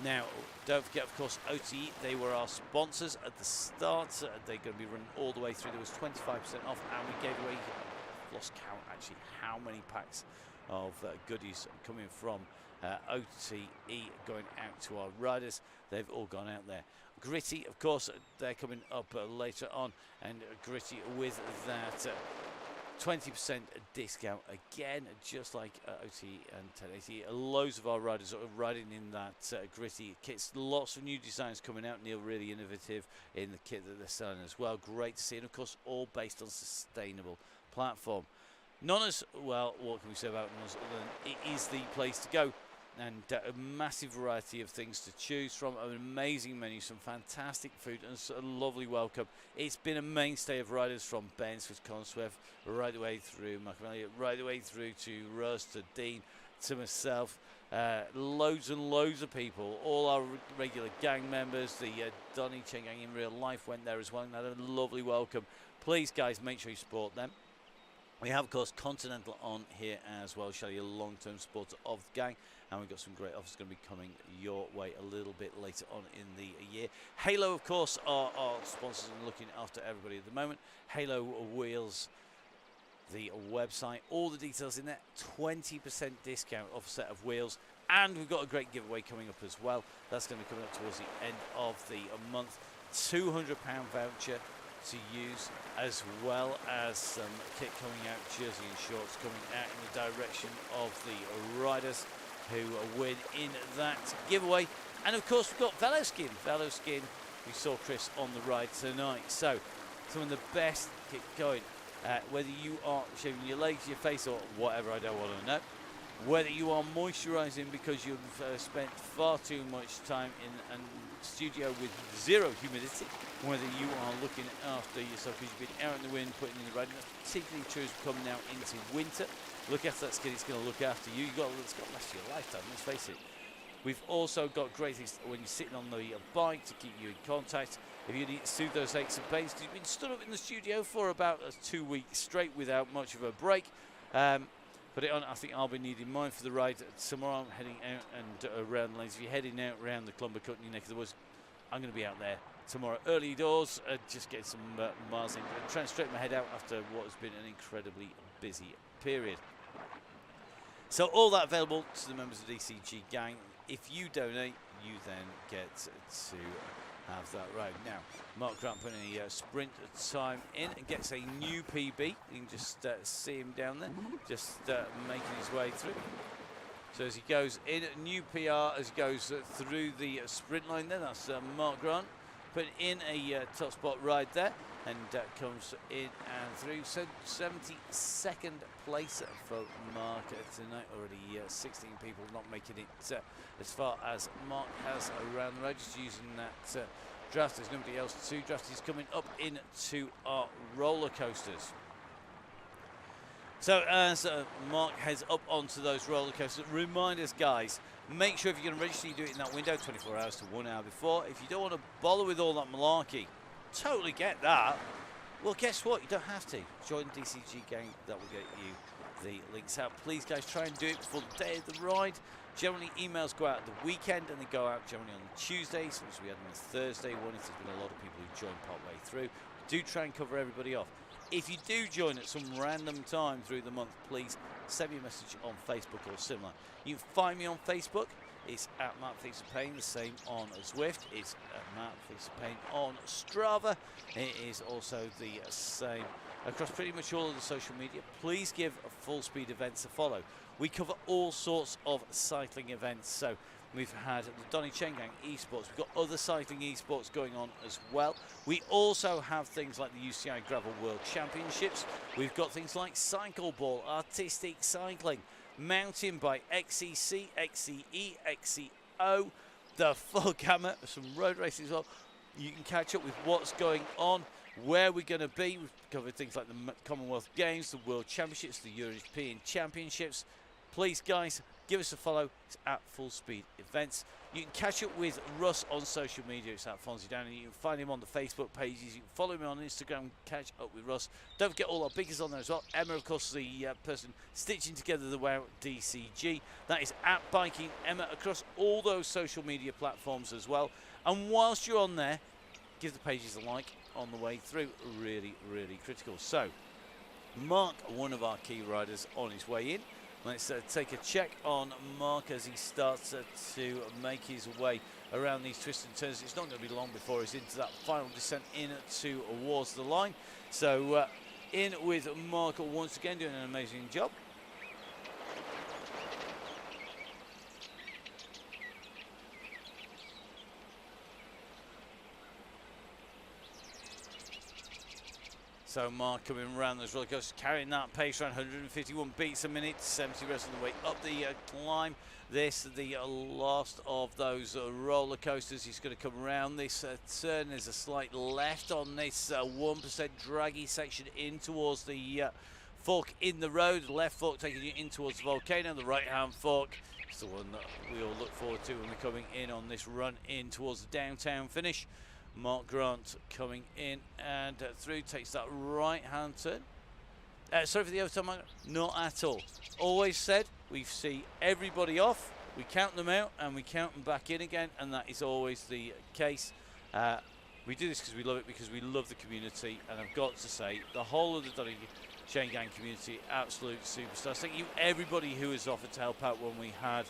Now, don't forget, of course, OTE. They were our sponsors at the start. They're going to be running all the way through. There was 25% off, and we gave away, lost count actually, how many packs of goodies coming from OTE going out to our riders. They've all gone out there. Gritty, of course, they're coming up later on, and Gritty with that 20% discount again, just like OT and 1080. Loads of our riders are riding in that Gritty kits. Lots of new designs coming out. Neil really innovative in the kit that they're selling as well. Great to see, and of course all based on sustainable platform. Nonnas, well, what can we say about Nonnas other than it is the place to go, and a massive variety of things to choose from, an amazing menu, some fantastic food, and a lovely welcome. It's been a mainstay of riders from Ben's with Conswev, right the way through Machiavelli, right the way through to Russ, to Dean, to myself. Loads and loads of people, all our regular gang members. The Donny Chaingang in real life went there as well and had a lovely welcome. Please, guys, make sure you support them. We have, of course, Continental on here as well. Shelley, a long-term supporter of the gang. And we've got some great offers going to be coming your way a little bit later on in the year. Halo, of course, are our sponsors and looking after everybody at the moment. Halo Wheels, the website, all the details in there. 20% discount off a set of wheels. And we've got a great giveaway coming up as well. That's going to be coming up towards the end of the month. £200 voucher to use, as well as some kit coming out, jersey and shorts coming out in the direction of the riders who win in that giveaway. And of course we've got Veloskin. Veloskin, we saw Chris on the ride tonight. So some of the best kit going. Whether you are shaving your legs, your face, or whatever, I don't want to know. Whether you are moisturising because you've spent far too much time in a studio with zero humidity, whether you are looking after yourself because you've been out in the wind, putting in the riding. That's particularly true as we come now into winter. Look after that skin, it's going to look after you. It's got to last you a lifetime, let's face it. We've also got great things when you're sitting on the bike to keep you in contact. If you need to soothe those aches and pains, you've been stood up in the studio for about 2 weeks straight without much of a break. put it on. I think I'll be needing mine for the ride tomorrow. I'm heading out and around the lanes. If you're heading out around the Clumber Cut in your neck of the woods, I'm going to be out there tomorrow early doors, just getting some miles in, trying to straighten my head out after what has been an incredibly busy period. So all that available to the members of DCG Gang. If you donate, you then get to have that ride. Now, Mark Grant putting a sprint time in and gets a new PB. You can just see him down there, just making his way through. So as he goes in, new PR as he goes through the sprint line there. That's Mark Grant putting in a top spot ride there, and comes in and through. So 72nd place for Mark tonight. Already 16 people not making it as far as Mark has around the road, just using that draft. There's nobody else to draft. He's coming up into our roller coasters. So as Mark heads up onto those roller coasters, remind us, guys, make sure if you're going to register, you do it in that window, 24 hours to 1 hour before. If you don't want to bother with all that malarkey, totally get that. Well, guess what? You don't have to. Join the DCG Gang. That will get you the links out. Please, guys, try and do it before the day of the ride. Generally, emails go out at the weekend, and they go out generally on Tuesdays, which we had on a Thursday one. If there's been a lot of people who joined part way through, do try and cover everybody off. If you do join at some random time through the month, please send me a message on Facebook or similar. You can find me on Facebook. It's at Matt Fix of Pain, the same on Zwift. It's at Matt Fix of Pain on Strava. It is also the same across pretty much all of the social media. Please give Full Speed Events a follow. We cover all sorts of cycling events. So we've had the Donny Chaingang esports. We've got other cycling esports going on as well. We also have things like the UCI Gravel World Championships. We've got things like cycle ball, artistic cycling, mountain bike, XCC, XCE, XCO, the full gamut, some road racing as well. You can catch up with what's going on, where we're going to be. We've covered things like the Commonwealth Games, the World Championships, the European Championships. Please, guys, give us a follow. It's at Full Speed Events. You can catch up with Russ on social media. It's at Fonzie Down, and you can find him on the Facebook pages. You can follow me on Instagram, catch up with Russ. Don't forget all our biggies on there as well. Emma, of course, the person stitching together the WOW DCG. That is at Biking Emma across all those social media platforms as well. And whilst you're on there, give the pages a like on the way through. Really, really critical. So, Mark, one of our key riders, on his way in. Let's take a check on Mark as he starts to make his way around these twists and turns. It's not going to be long before he's into that final descent in towards the line. So in with Mark once again, doing an amazing job. So Mark coming around those roller coasters, carrying that pace around 151 beats a minute, 70 rest of the way up the climb. This, the last of those roller coasters. He's going to come around this turn. There's a slight left on this 1% draggy section in towards the fork in the road. The left fork taking you in towards the volcano. The right-hand fork is the one that we all look forward to when we're coming in on this run in towards the downtown finish. Mark Grant coming in and through, takes that right-hand turn. Sorry for the overtime, Mark. Not at all. Always said, we see everybody off, we count them out, and we count them back in again, and that is always the case. We do this because we love it, because we love the community, and I've got to say, the whole of the Donny Chaingang community, absolute superstars. Thank you, everybody who has offered to help out when we had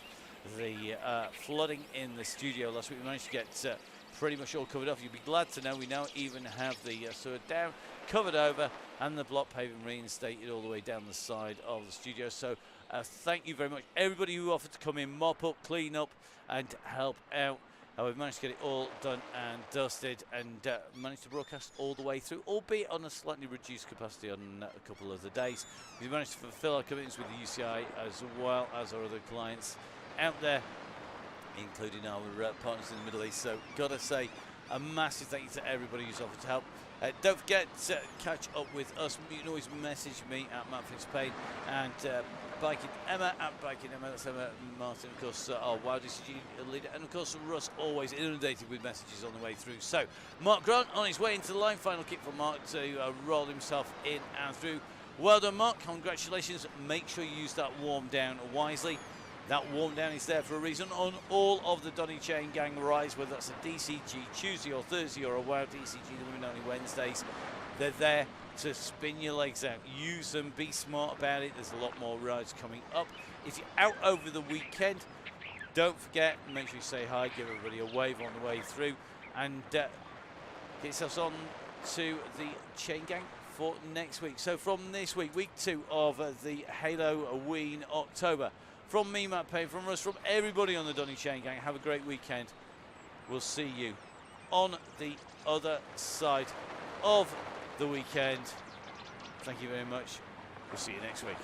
the flooding in the studio last week. We managed to get pretty much all covered off. You'd be glad to know we now even have the sewer down, covered over, and the block paving reinstated all the way down the side of the studio. So thank you very much, everybody who offered to come in, mop up, clean up, and help out. We've managed to get it all done and dusted, and managed to broadcast all the way through, albeit on a slightly reduced capacity on a couple of the days. We've managed to fulfill our commitments with the UCI as well as our other clients out there, including our partners in the Middle East. So gotta say a massive thank you to everybody who's offered to help. Don't forget to catch up with us. You can always message me at Matt Fitzpaine and Biking Emma at Biking Emma. That's Emma Martin, of course, our WOW DCG leader, and of course Russ, always inundated with messages on the way through. So Mark Grant on his way into the line. Final kick for Mark to roll himself in and through. Well done, Mark. Congratulations. Make sure you use that warm down wisely. That warm down is there for a reason on all of the Donny Chaingang rides, whether that's a DCG Tuesday or Thursday or a WOW DCG, the women only Wednesdays. They're there to spin your legs out. Use them, be smart about it. There's a lot more rides coming up. If you're out over the weekend, don't forget, make sure you say hi, give everybody a wave on the way through, and get yourselves on to the Chaingang for next week. So from this week, week 2 of the Halloween October, from me, Matt Payne, from us, from everybody on the Donny Chaingang, have a great weekend. We'll see you on the other side of the weekend. Thank you very much. We'll see you next week.